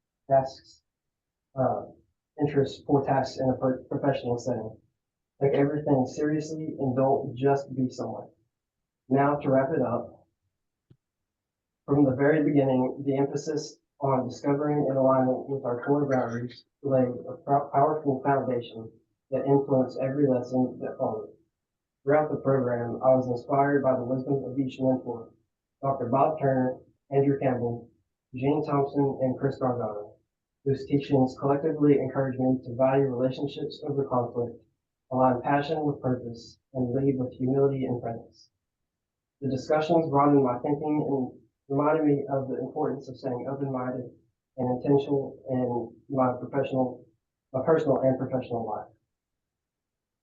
Speaker 12: interests for tasks in a professional setting. Take everything seriously and don't just be someone. Now to wrap it up, from the very beginning, the emphasis on discovering and alignment with our core values laid a powerful foundation that influenced every lesson that followed. Throughout the program, I was inspired by the wisdom of each mentor, Dr. Bob Turner, Andrew Campbell, Gene Thompson, and Chris Gargano, whose teachings collectively encouraged me to value relationships over conflict, align passion with purpose, and lead with humility and presence. The discussions broadened my thinking and reminded me of the importance of staying open-minded and intentional in my personal and professional life.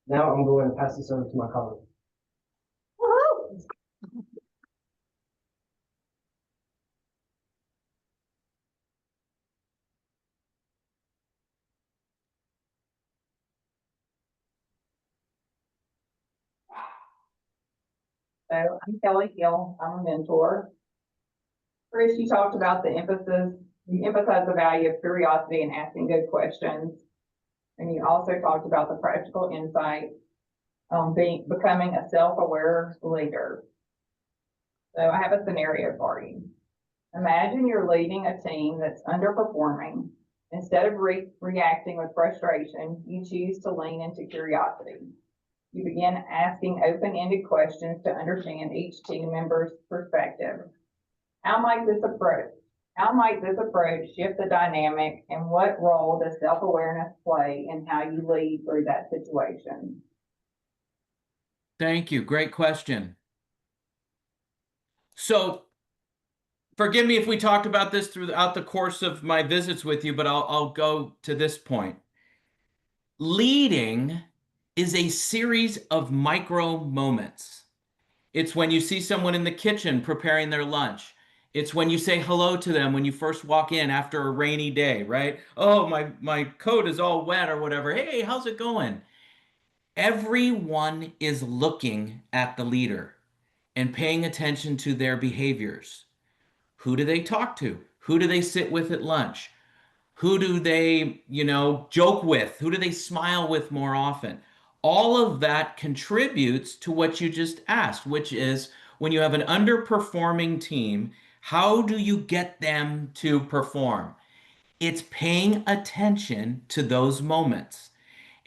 Speaker 12: Now I'm going to pass this over to my colleague.
Speaker 4: Woohoo!
Speaker 10: So I'm Kelly Hill. I'm a mentor. Chris, you talked about you emphasize the value of curiosity and asking good questions. And you also talked about the practical insight on becoming a self-aware leader. So I have a scenario for you. Imagine you're leading a team that's underperforming. Instead of reacting with frustration, you choose to lean into curiosity. You begin asking open-ended questions to understand each team member's perspective. How might this approach shift the dynamic, and what role does self-awareness play in how you lead through that situation?
Speaker 11: Thank you. Great question. So forgive me if we talked about this throughout the course of my visits with you, but I'll go to this point. Leading is a series of micro moments. It's when you see someone in the kitchen preparing their lunch. It's when you say hello to them when you first walk in after a rainy day, right? Oh, my coat is all wet or whatever. Hey, how's it going? Everyone is looking at the leader and paying attention to their behaviors. Who do they talk to? Who do they sit with at lunch? Who do they, joke with? Who do they smile with more often? All of that contributes to what you just asked, which is when you have an underperforming team, how do you get them to perform? It's paying attention to those moments.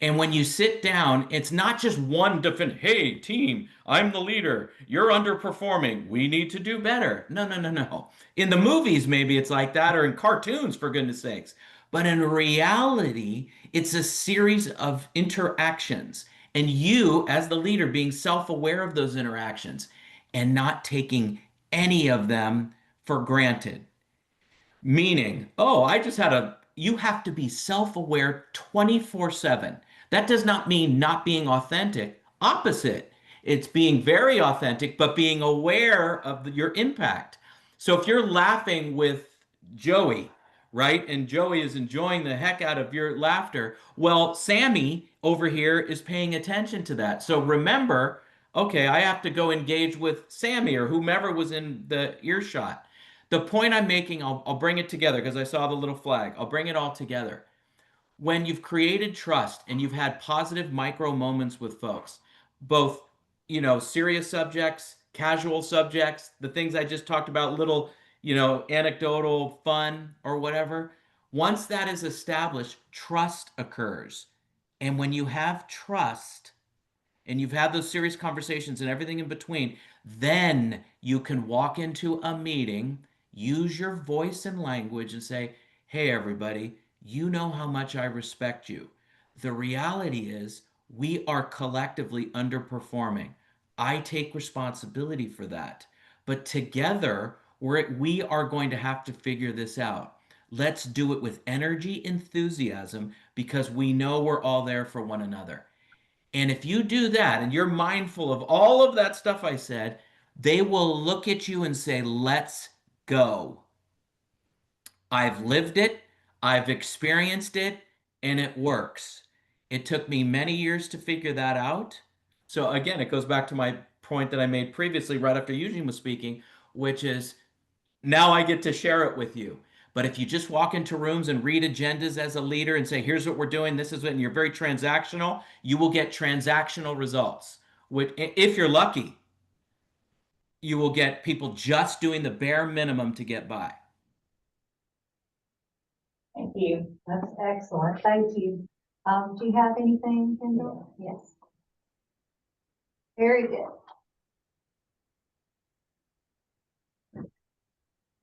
Speaker 11: And when you sit down, it's not just one defend, hey, team, I'm the leader. You're underperforming. We need to do better. No, no, no, no. In the movies, maybe it's like that, or in cartoons, for goodness sakes. But in reality, it's a series of interactions. And you, as the leader, being self-aware of those interactions and not taking any of them for granted. Meaning, oh, you have to be self-aware 24/7. That does not mean not being authentic. Opposite. It's being very authentic, but being aware of your impact. So if you're laughing with Joey, right, and Joey is enjoying the heck out of your laughter, well, Sammy over here is paying attention to that. So remember, okay, I have to go engage with Sammy or whomever was in the earshot. The point I'm making, I'll bring it together because I saw the little flag. I'll bring it all together. When you've created trust and you've had positive micro moments with folks, both, serious subjects, casual subjects, the things I just talked about, little, anecdotal fun or whatever. Once that is established, trust occurs. And when you have trust and you've had those serious conversations and everything in between, then you can walk into a meeting, use your voice and language and say, hey, everybody, you know how much I respect you. The reality is we are collectively underperforming. I take responsibility for that. But together, we are going to have to figure this out. Let's do it with energy, enthusiasm, because we know we're all there for one another. And if you do that and you're mindful of all of that stuff I said, they will look at you and say, let's go. I've lived it, I've experienced it, and it works. It took me many years to figure that out. So again, it goes back to my point that I made previously right after Eugene was speaking, which is now I get to share it with you. But if you just walk into rooms and read agendas as a leader and say, here's what we're doing, this is it, and you're very transactional, you will get transactional results. If you're lucky, you will get people just doing the bare minimum to get by.
Speaker 4: Thank you. That's excellent. Thank you. Do you have anything, Kendall? Yes. Very good.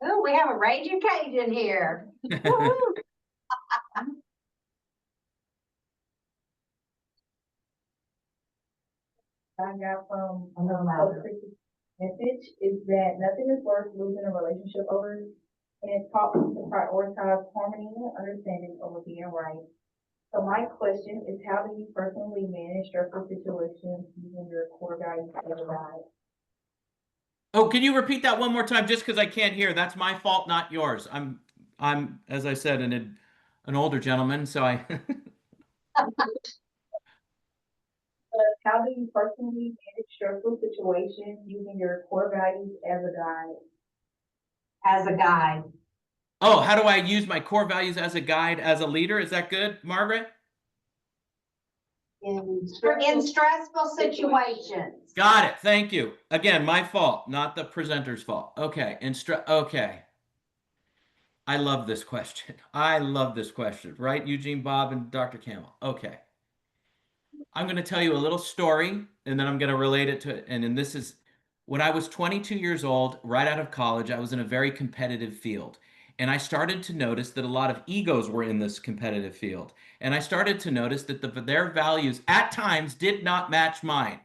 Speaker 4: Oh, we have a raging cage in here.
Speaker 7: I got from message is that nothing is worth losing a relationship over, and it's taught me to prioritize harmony and understanding over being right. So my question is, how do you personally manage stressful situations using your core values as a guide?
Speaker 11: Oh, can you repeat that one more time just because I can't hear? That's my fault, not yours. I'm as I said, an older gentleman, so I
Speaker 7: How do you personally manage stressful situations using your core values as a guide?
Speaker 4: As a guide.
Speaker 11: Oh, how do I use my core values as a guide, as a leader? Is that good, Margaret?
Speaker 4: In stressful situations.
Speaker 11: Got it. Thank you. Again, my fault, not the presenter's fault. Okay. Okay. I love this question. I love this question, right? Eugene, Bob, and Dr. Campbell. Okay. I'm going to tell you a little story, and then I'm going to relate it to, and this is when I was 22 years old, right out of college, I was in a very competitive field. And I started to notice that a lot of egos were in this competitive field. And I started to notice that their values at times did not match mine.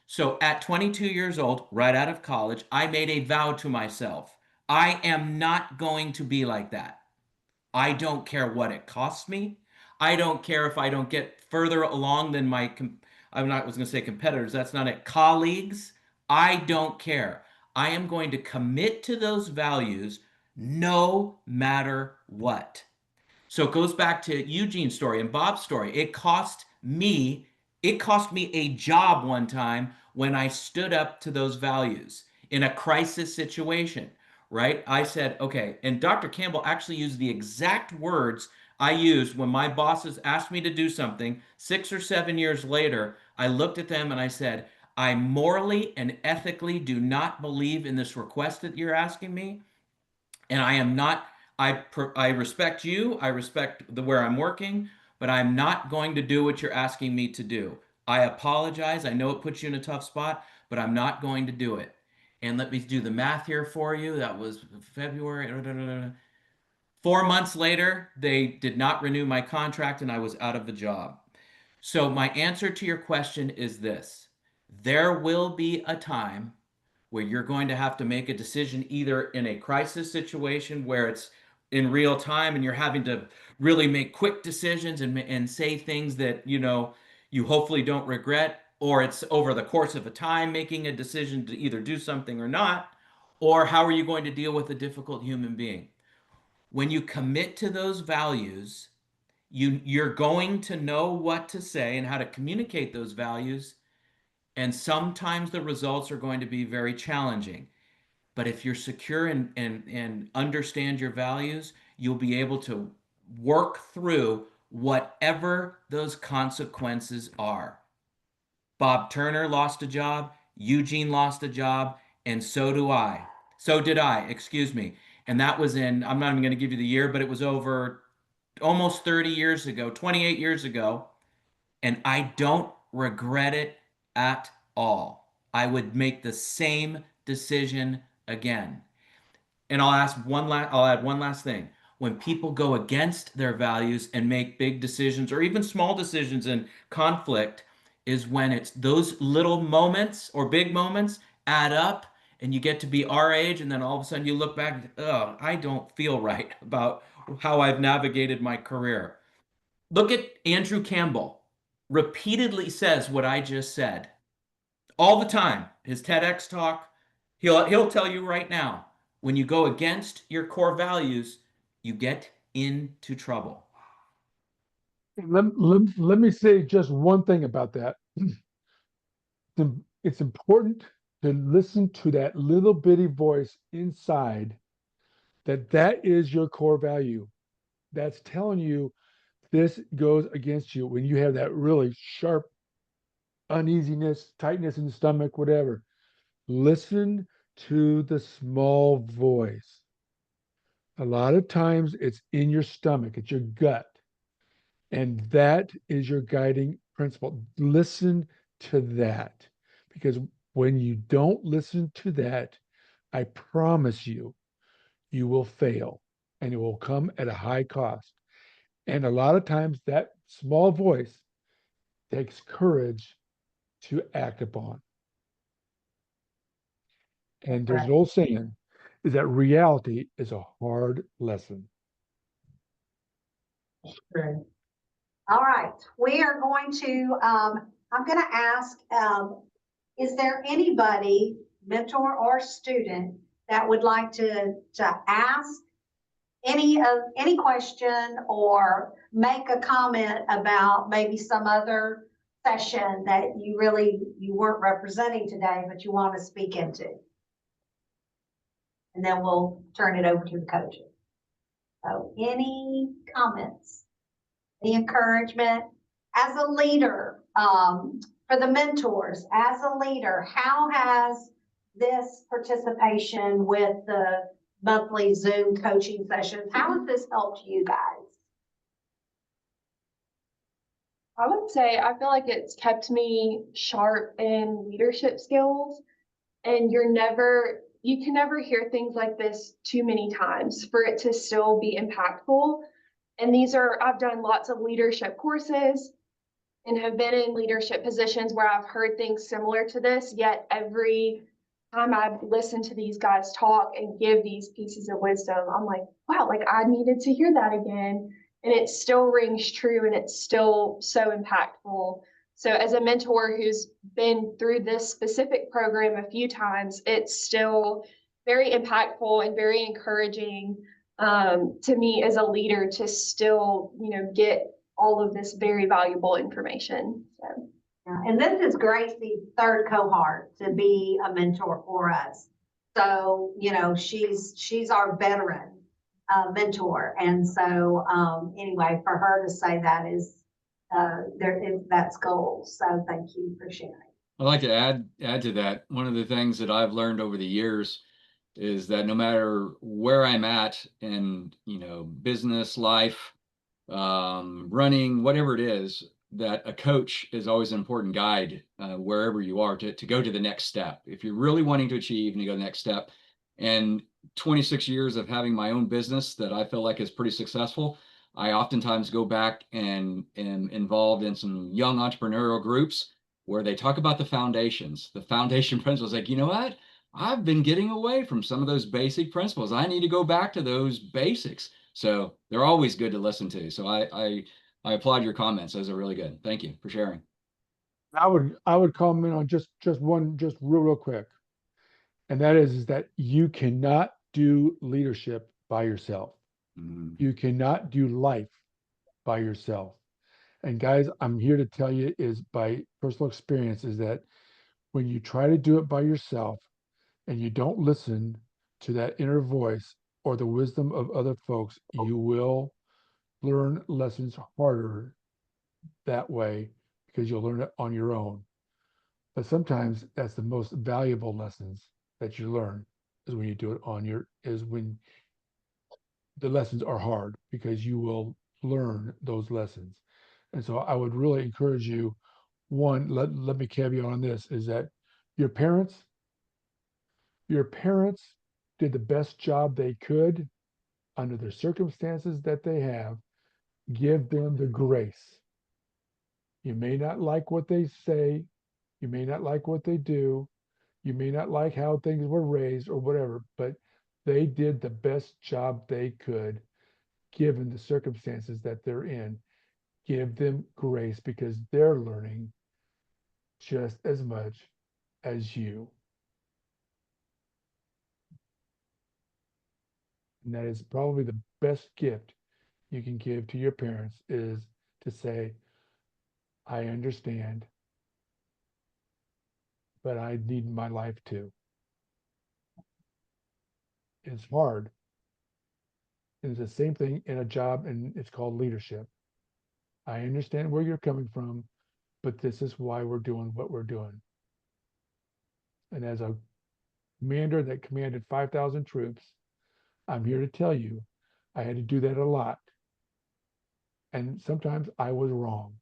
Speaker 11: So at 22 years old, right out of college, I made a vow to myself. I am not going to be like that. I don't care what it costs me. I don't care if I don't get further along than I was going to say competitors. That's not it. Colleagues. I don't care. I am going to commit to those values no matter what. So it goes back to Eugene's story and Bob's story. It cost me a job one time when I stood up to those values in a crisis situation, right? I said, okay, and Dr. Campbell actually used the exact words I used when my bosses asked me to do something 6 or 7 years later. I looked at them and I said, I morally and ethically do not believe in this request that you're asking me. And I am not, I respect you, I respect where I'm working, but I'm not going to do what you're asking me to do. I apologize. I know it puts you in a tough spot, but I'm not going to do it. And let me do the math here for you. That was February. 4 months later, they did not renew my contract and I was out of the job. So my answer to your question is this: there will be a time where you're going to have to make a decision, either in a crisis situation where it's in real time and you're having to really make quick decisions and say things that, you know, you hopefully don't regret, or it's over the course of a time making a decision to either do something or not, or how are you going to deal with a difficult human being? When you commit to those values, you're going to know what to say and how to communicate those values. And sometimes the results are going to be very challenging. But if you're secure and understand your values, you'll be able to work through whatever those consequences are. Bob Turner lost a job, Eugene lost a job, and so do I. So did I, excuse me. And that was in, I'm not even going to give you the year, but it was over almost 30 years ago, 28 years ago. And I don't regret it at all. I would make the same decision again. And I'll add one last thing. When people go against their values and make big decisions or even small decisions in conflict, is when it's those little moments or big moments add up and you get to be our age, and then all of a sudden you look back, oh, I don't feel right about how I've navigated my career. Look at Andrew Campbell. Repeatedly says what I just said all the time. His TEDx talk, he'll tell you right now, when you go against your core values, you get into trouble.
Speaker 1: Let me say just one thing about that. It's important to listen to that little bitty voice inside that is your core value. That's telling you this goes against you when you have that really sharp uneasiness, tightness in the stomach, whatever. Listen to the small voice. A lot of times it's in your stomach, it's your gut. And that is your guiding principle. Listen to that. Because when you don't listen to that, I promise you, you will fail and it will come at a high cost. And a lot of times that small voice takes courage to act upon. And there's an old saying is that reality is a hard lesson.
Speaker 4: All right, we are going to, I'm going to ask, is there anybody, mentor or student, that would like to ask any question or make a comment about maybe some other session that you weren't representing today, but you want to speak into? And then we'll turn it over to the coaches. So any comments, any encouragement as a leader, for the mentors, as a leader, how has this participation with the monthly Zoom coaching sessions, how has this helped you guys?
Speaker 7: I would say I feel like it's kept me sharp in leadership skills, and you can never hear things like this too many times for it to still be impactful. And I've done lots of leadership courses and have been in leadership positions where I've heard things similar to this, yet every time I've listened to these guys talk and give these pieces of wisdom, I'm like, wow, like I needed to hear that again. And it still rings true and it's still so impactful.
Speaker 13: So as a mentor who's been through this specific program a few times, it's still very impactful and very encouraging to me as a leader to still, get all of this very valuable information. So.
Speaker 4: Yeah, and this is Gracie's third cohort to be a mentor for us. So, she's our veteran mentor. And so, anyway, for her to say that that's gold. So thank you for sharing.
Speaker 2: I'd like to add to that. One of the things that I've learned over the years is that no matter where I'm at in, business, life, running, whatever it is, that a coach is always an important guide wherever you are to go to the next step. If you're really wanting to achieve and you go to the next step, and 26 years of having my own business that I feel like is pretty successful, I oftentimes go back and am involved in some young entrepreneurial groups where they talk about the foundations, the foundation principles. Like, you know what? I've been getting away from some of those basic principles. I need to go back to those basics. So they're always good to listen to. So I applaud your comments. Those are really good. Thank you for sharing.
Speaker 1: I would comment on just real quick. And that is that you cannot do leadership by yourself. You cannot do life by yourself. And guys, I'm here to tell you is by personal experience is that when you try to do it by yourself and you don't listen to that inner voice or the wisdom of other folks, you will learn lessons harder that way because you'll learn it on your own. But sometimes that's the most valuable lessons that you learn is when you do it is when the lessons are hard because you will learn those lessons. And so I would really encourage you, one, let me caveat on this, is that your parents did the best job they could under the circumstances that they have. Give them the grace. You may not like what they say. You may not like what they do. You may not like how things were raised or whatever, but they did the best job they could given the circumstances that they're in. Give them grace because they're learning just as much as you. And that is probably the best gift you can give to your parents is to say, I understand, but I need my life too. It's hard. And it's the same thing in a job, and it's called leadership. I understand where you're coming from, but this is why we're doing what we're doing. And as a commander that commanded 5,000 troops, I'm here to tell you, I had to do that a lot. And sometimes I was wrong.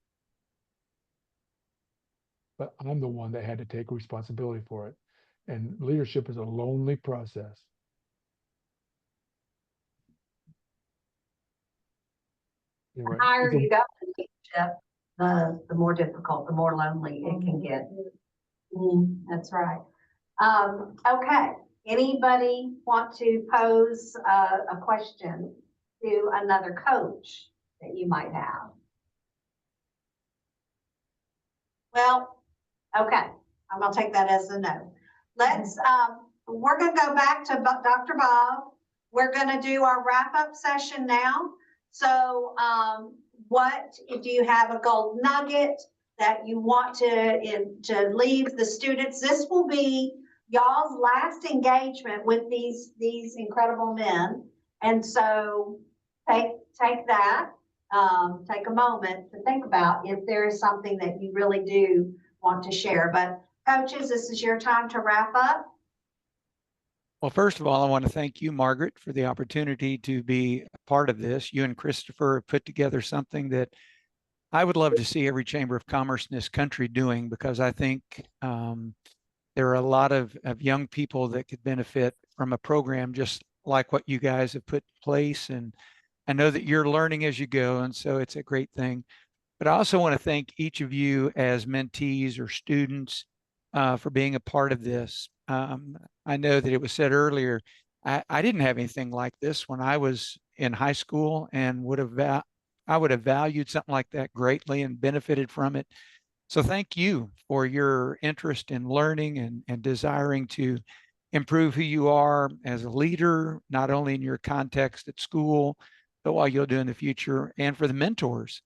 Speaker 1: But I'm the one that had to take responsibility for it. And leadership is a lonely process.
Speaker 4: The higher you go in leadership, the more difficult, the more lonely it can get. That's right. Okay. Anybody want to pose a question to another coach that you might have? Well, okay. I'm gonna take that as a no. Let's, we're gonna go back to Dr. Bob. We're gonna do our wrap-up session now. So what, do you have a gold nugget that you want to leave the students? This will be y'all's last engagement with these incredible men. And so take that, take a moment to think about if there is something that you really do want to share. But coaches, this is your time to wrap up.
Speaker 6: Well, first of all, I want to thank you, Margaret, for the opportunity to be a part of this. You and Christopher have put together something that I would love to see every Chamber of Commerce in this country doing, because I think there are a lot of young people that could benefit from a program just like what you guys have put in place. And I know that you're learning as you go, and so it's a great thing. But I also want to thank each of you as mentees or students for being a part of this. I know that it was said earlier, I didn't have anything like this when I was in high school, and I would have valued something like that greatly and benefited from it. So thank you for your interest in learning and desiring to improve who you are as a leader, not only in your context at school, but what you'll do in the future. And for the mentors,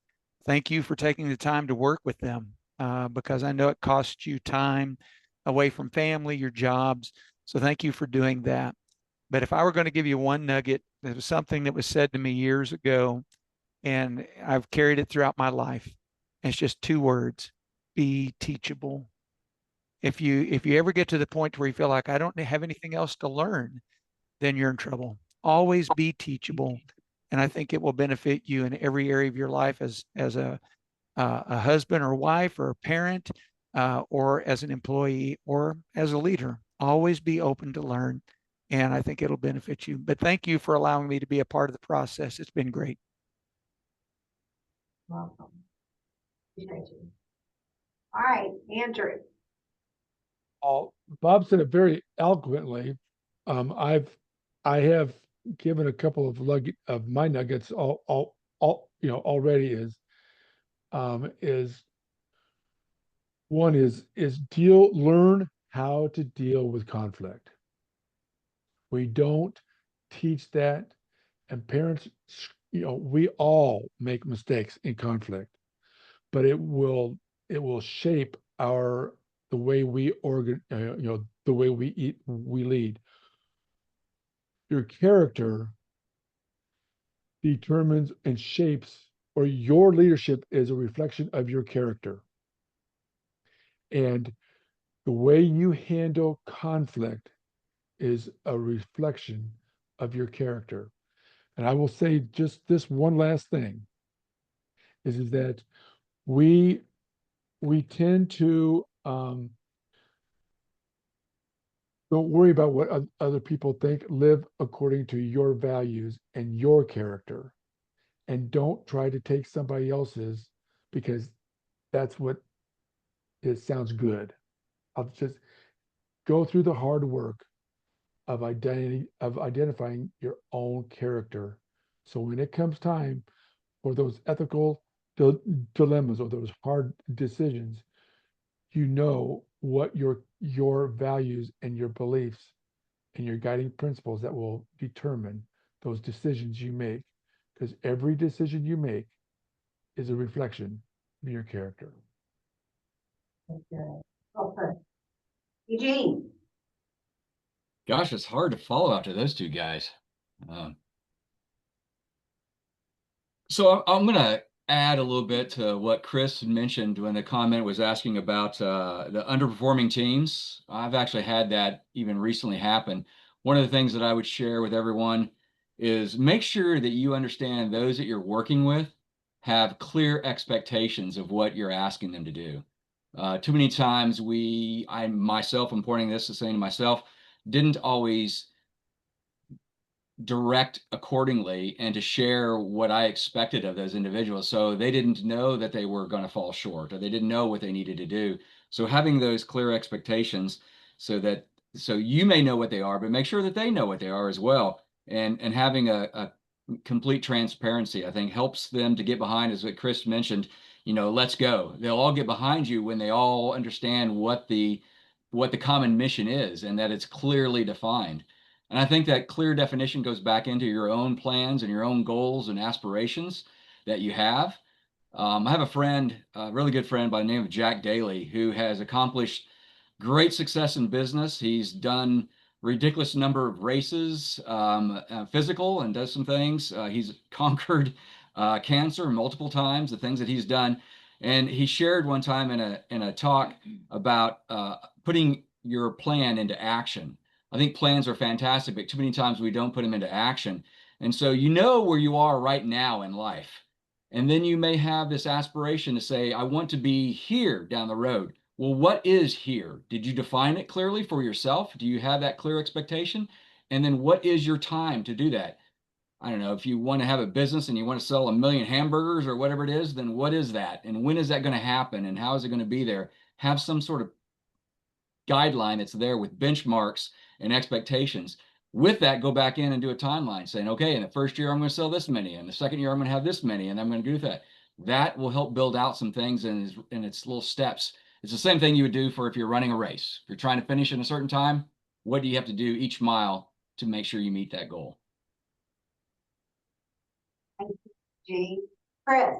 Speaker 6: thank you for taking the time to work with them, because I know it costs you time away from family, your jobs. So thank you for doing that. But if I were going to give you one nugget, it was something that was said to me years ago, and I've carried it throughout my life. And it's just 2 words: be teachable. If you ever get to the point where you feel like I don't have anything else to learn, then you're in trouble. Always be teachable, and I think it will benefit you in every area of your life as a husband or wife or a parent, or as an employee or as a leader. Always be open to learn, and I think it'll benefit you. But thank you for allowing me to be a part of the process. It's been great.
Speaker 4: Welcome. Thank you. All right, Andrew.
Speaker 1: Bob said it very eloquently. I have given a couple of my nuggets already. Learn how to deal with conflict. We don't teach that, and parents, we all make mistakes in conflict, but it will shape the way we the way we lead. Your character determines and shapes, or your leadership is a reflection of your character. And the way you handle conflict is a reflection of your character. And I will say just this one last thing is that we tend to don't worry about what other people think. Live according to your values and your character, and don't try to take somebody else's because that's what it sounds good. I'll just go through the hard work of identifying your own character. So when it comes time for those ethical dilemmas or those hard decisions, you know what your values and your beliefs and your guiding principles that will determine those decisions you make, because every decision you make is a reflection of your character.
Speaker 4: Okay. Eugene.
Speaker 2: Gosh, it's hard to follow after those 2 guys. So I'm going to add a little bit to what Chris mentioned when the comment was asking about the underperforming teams. I've actually had that even recently happen. One of the things that I would share with everyone is make sure that you understand those that you're working with have clear expectations of what you're asking them to do. Too many times I myself, I'm pointing this and saying to myself, didn't always direct accordingly and to share what I expected of those individuals. So they didn't know that they were going to fall short, or they didn't know what they needed to do. So having those clear expectations so you may know what they are, but make sure that they know what they are as well. And having a complete transparency, I think, helps them to get behind, as what Chris mentioned, let's go. They'll all get behind you when they all understand what the common mission is and that it's clearly defined. And I think that clear definition goes back into your own plans and your own goals and aspirations that you have. I have a friend, a really good friend by the name of Jack Daly, who has accomplished great success in business. He's done ridiculous number of races, physical, and does some things. He's conquered cancer multiple times, the things that he's done. And he shared one time in a talk about putting your plan into action. I think plans are fantastic, but too many times we don't put them into action. And so you know where you are right now in life. And then you may have this aspiration to say, I want to be here down the road. Well, what is here? Did you define it clearly for yourself? Do you have that clear expectation? And then what is your time to do that? I don't know, if you want to have a business and you want to sell 1 million hamburgers or whatever it is, then what is that? And when is that going to happen? And how is it going to be there? Have some sort of guideline that's there with benchmarks and expectations. With that, go back in and do a timeline saying, okay, in the first year, I'm going to sell this many. In the second year, I'm going to have this many, and I'm going to do that. that will help build out some things in its little steps. It's the same thing you would do for if you're running a race. If you're trying to finish in a certain time, what do you have to do each mile to make sure you meet that goal?
Speaker 4: Gene, Chris,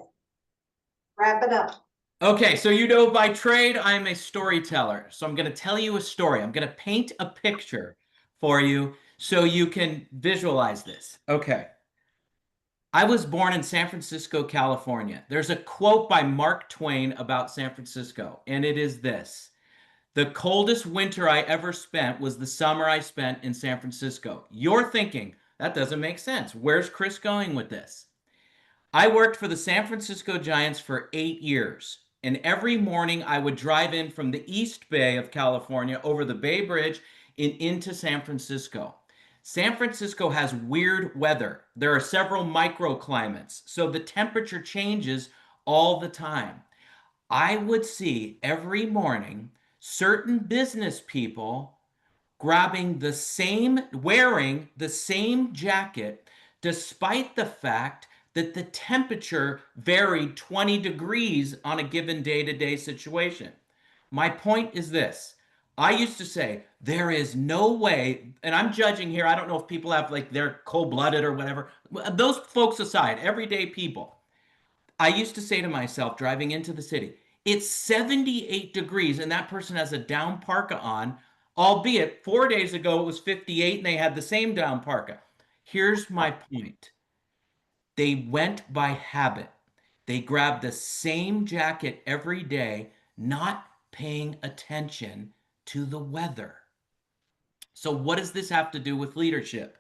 Speaker 4: wrap it up.
Speaker 11: Okay, so you know by trade, I'm a storyteller. So I'm going to tell you a story. I'm going to paint a picture for you so you can visualize this. Okay. I was born in San Francisco, California. There's a quote by Mark Twain about San Francisco, and it is this: "The coldest winter I ever spent was the summer I spent in San Francisco." You're thinking, that doesn't make sense. Where's Chris going with this? I worked for the San Francisco Giants for 8 years, and every morning I would drive in from the East Bay of California over the Bay Bridge and into San Francisco. San Francisco has weird weather. There are several microclimates, so the temperature changes all the time. I would see every morning certain business people wearing the same jacket, despite the fact that the temperature varied 20 degrees on a given day-to-day situation. My point is this. I used to say, there is no way, and I'm judging here, I don't know if people have like, they're cold-blooded or whatever. Those folks aside, everyday people. I used to say to myself, driving into the city, it's 78 degrees and that person has a down parka on, albeit 4 days ago it was 58 and they had the same down parka. Here's my point. They went by habit. They grabbed the same jacket every day, not paying attention to the weather. So what does this have to do with leadership?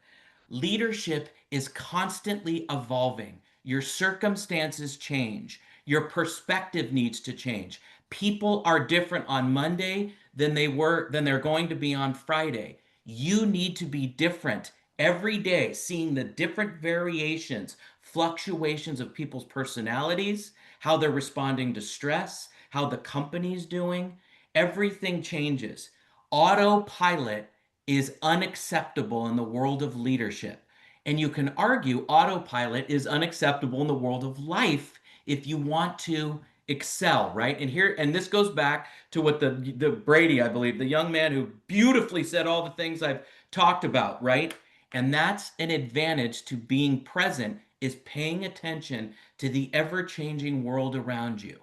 Speaker 11: Leadership is constantly evolving. Your circumstances change. Your perspective needs to change. People are different on Monday than they're going to be on Friday. You need to be different every day, seeing the different variations, fluctuations of people's personalities, how they're responding to stress, how the company's doing. Everything changes. Autopilot is unacceptable in the world of leadership. And you can argue autopilot is unacceptable in the world of life if you want to excel, right? And this goes back to what the Brady, I believe, the young man who beautifully said all the things I've talked about, right? And that's an advantage to being present, is paying attention to the ever-changing world around you,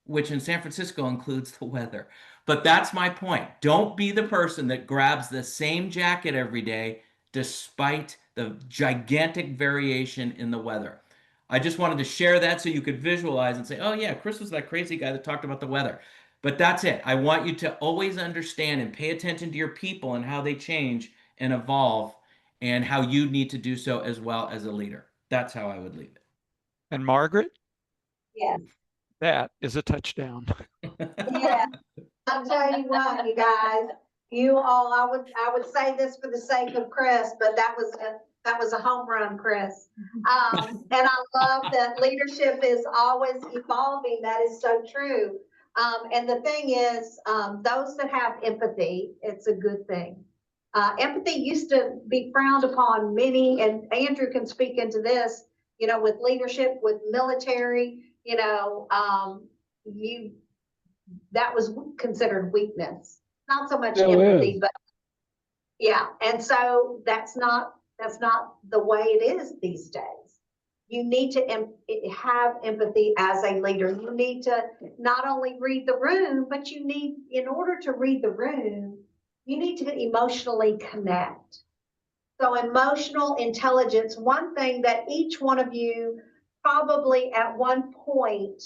Speaker 11: which in San Francisco includes the weather. But that's my point. Don't be the person that grabs the same jacket every day despite the gigantic variation in the weather. I just wanted to share that so you could visualize and say, oh yeah, Chris was that crazy guy that talked about the weather. But that's it. I want you to always understand and pay attention to your people and how they change and evolve and how you need to do so as well as a leader. That's how I would leave it.
Speaker 6: And Margaret,
Speaker 4: Yes.
Speaker 6: that is a touchdown.
Speaker 4: Yeah. I'll tell you what, you guys, you all, I would say this for the sake of Chris, but that was a home run, Chris. And I love that leadership is always evolving. That is so true. And the thing is, those that have empathy, it's a good thing. Empathy used to be frowned upon many, and Andrew can speak into this, you know, with leadership, with military, you know, that was considered weakness. Not so much empathy, but yeah. And so that's not the way it is these days. You need to have empathy as a leader. You need to not only read the room, but you need, in order to read the room, you need to emotionally connect. So emotional intelligence, one thing that each one of you probably at one point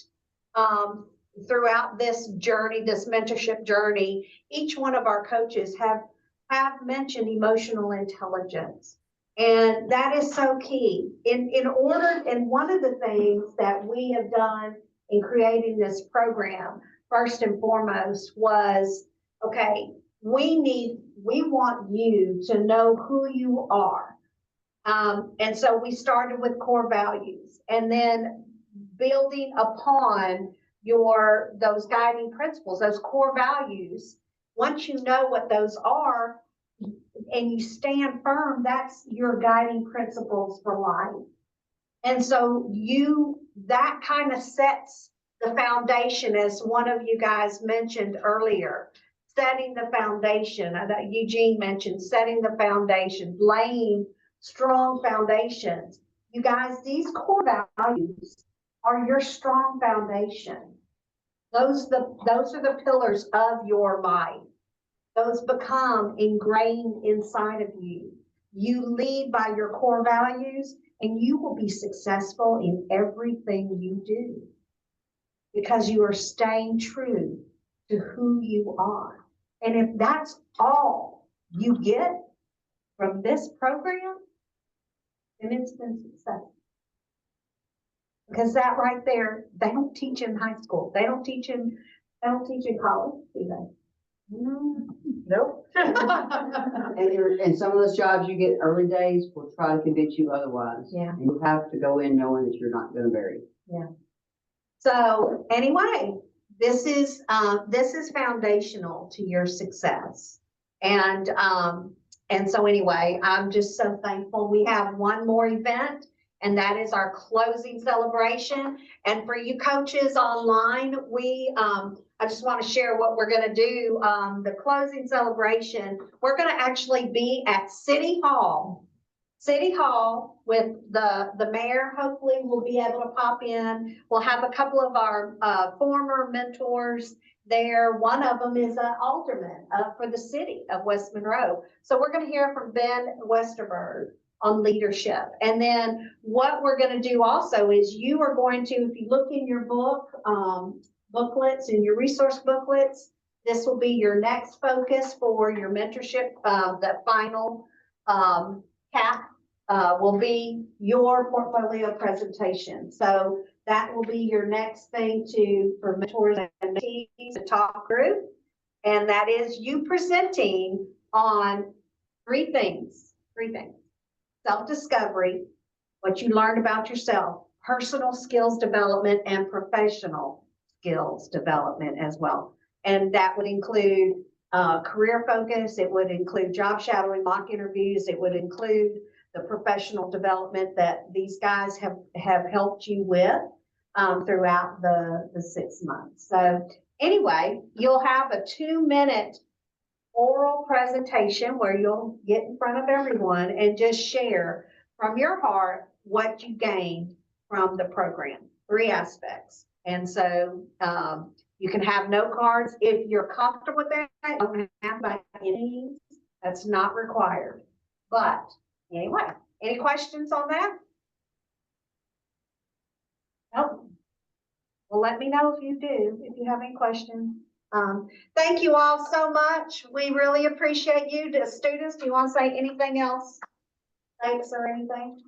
Speaker 4: throughout this journey, this mentorship journey, each one of our coaches have mentioned emotional intelligence. And that is so key. And one of the things that we have done in creating this program, first and foremost, was, okay, we want you to know who you are. And so we started with core values, and then building upon those guiding principles, those core values. Once you know what those are and you stand firm, that's your guiding principles for life. And so that kind of sets the foundation, as one of you guys mentioned earlier, setting the foundation, that Eugene mentioned, setting the foundation, laying strong foundations. You guys, these core values are your strong foundation. Those are the pillars of your life. Those become ingrained inside of you. You lead by your core values, and you will be successful in everything you do because you are staying true to who you are. And if that's all you get from this program, then it's been successful. Because that right there, they don't teach in high school. They don't teach in college, do they? Nope.
Speaker 5: And some of those jobs you get early days will try to convince you otherwise.
Speaker 4: Yeah.
Speaker 5: And you have to go in knowing that you're not gonna vary.
Speaker 4: Yeah. So anyway, this is foundational to your success. And so anyway, I'm just so thankful. We have one more event, and that is our closing celebration. And for you coaches online, I just want to share what we're going to do. The closing celebration, we're going to actually be at City Hall with the mayor. Hopefully we'll be able to pop in. We'll have a couple of our former mentors there. One of them is an alderman for the city of West Monroe. So we're going to hear from Ben Westerberg on leadership. And then what we're going to do also is you are going to, if you look in your booklets and your resource booklets, this will be your next focus for your mentorship. The final cap will be your portfolio presentation. So that will be your next thing for mentors and mentees to talk through. And that is you presenting on three things. Self-discovery, what you learned about yourself, personal skills development, and professional skills development as well. And that would include career focus. It would include job shadowing, mock interviews. It would include the professional development that these guys have helped you with throughout the 6 months. So anyway, you'll have a 2-minute oral presentation where you'll get in front of everyone and just share from your heart what you gained from the program. 3 aspects. And so you can have note cards if you're comfortable with that. You don't have by any means. That's not required. But anyway, any questions on that? Nope. Well, let me know if you do, if you have any questions. Thank you all so much. We really appreciate you. The students, do you want to say anything else? Thanks or anything?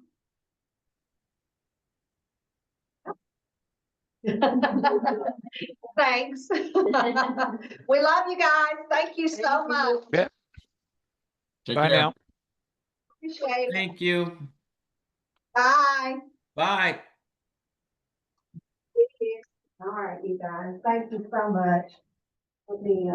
Speaker 4: Thanks. We love you guys. Thank you so much.
Speaker 6: Yeah.
Speaker 2: Take
Speaker 6: Bye
Speaker 2: care.
Speaker 6: now.
Speaker 4: Appreciate it.
Speaker 11: Thank you.
Speaker 4: Bye.
Speaker 11: Bye.
Speaker 4: All right, you guys. Thank you so much. Let me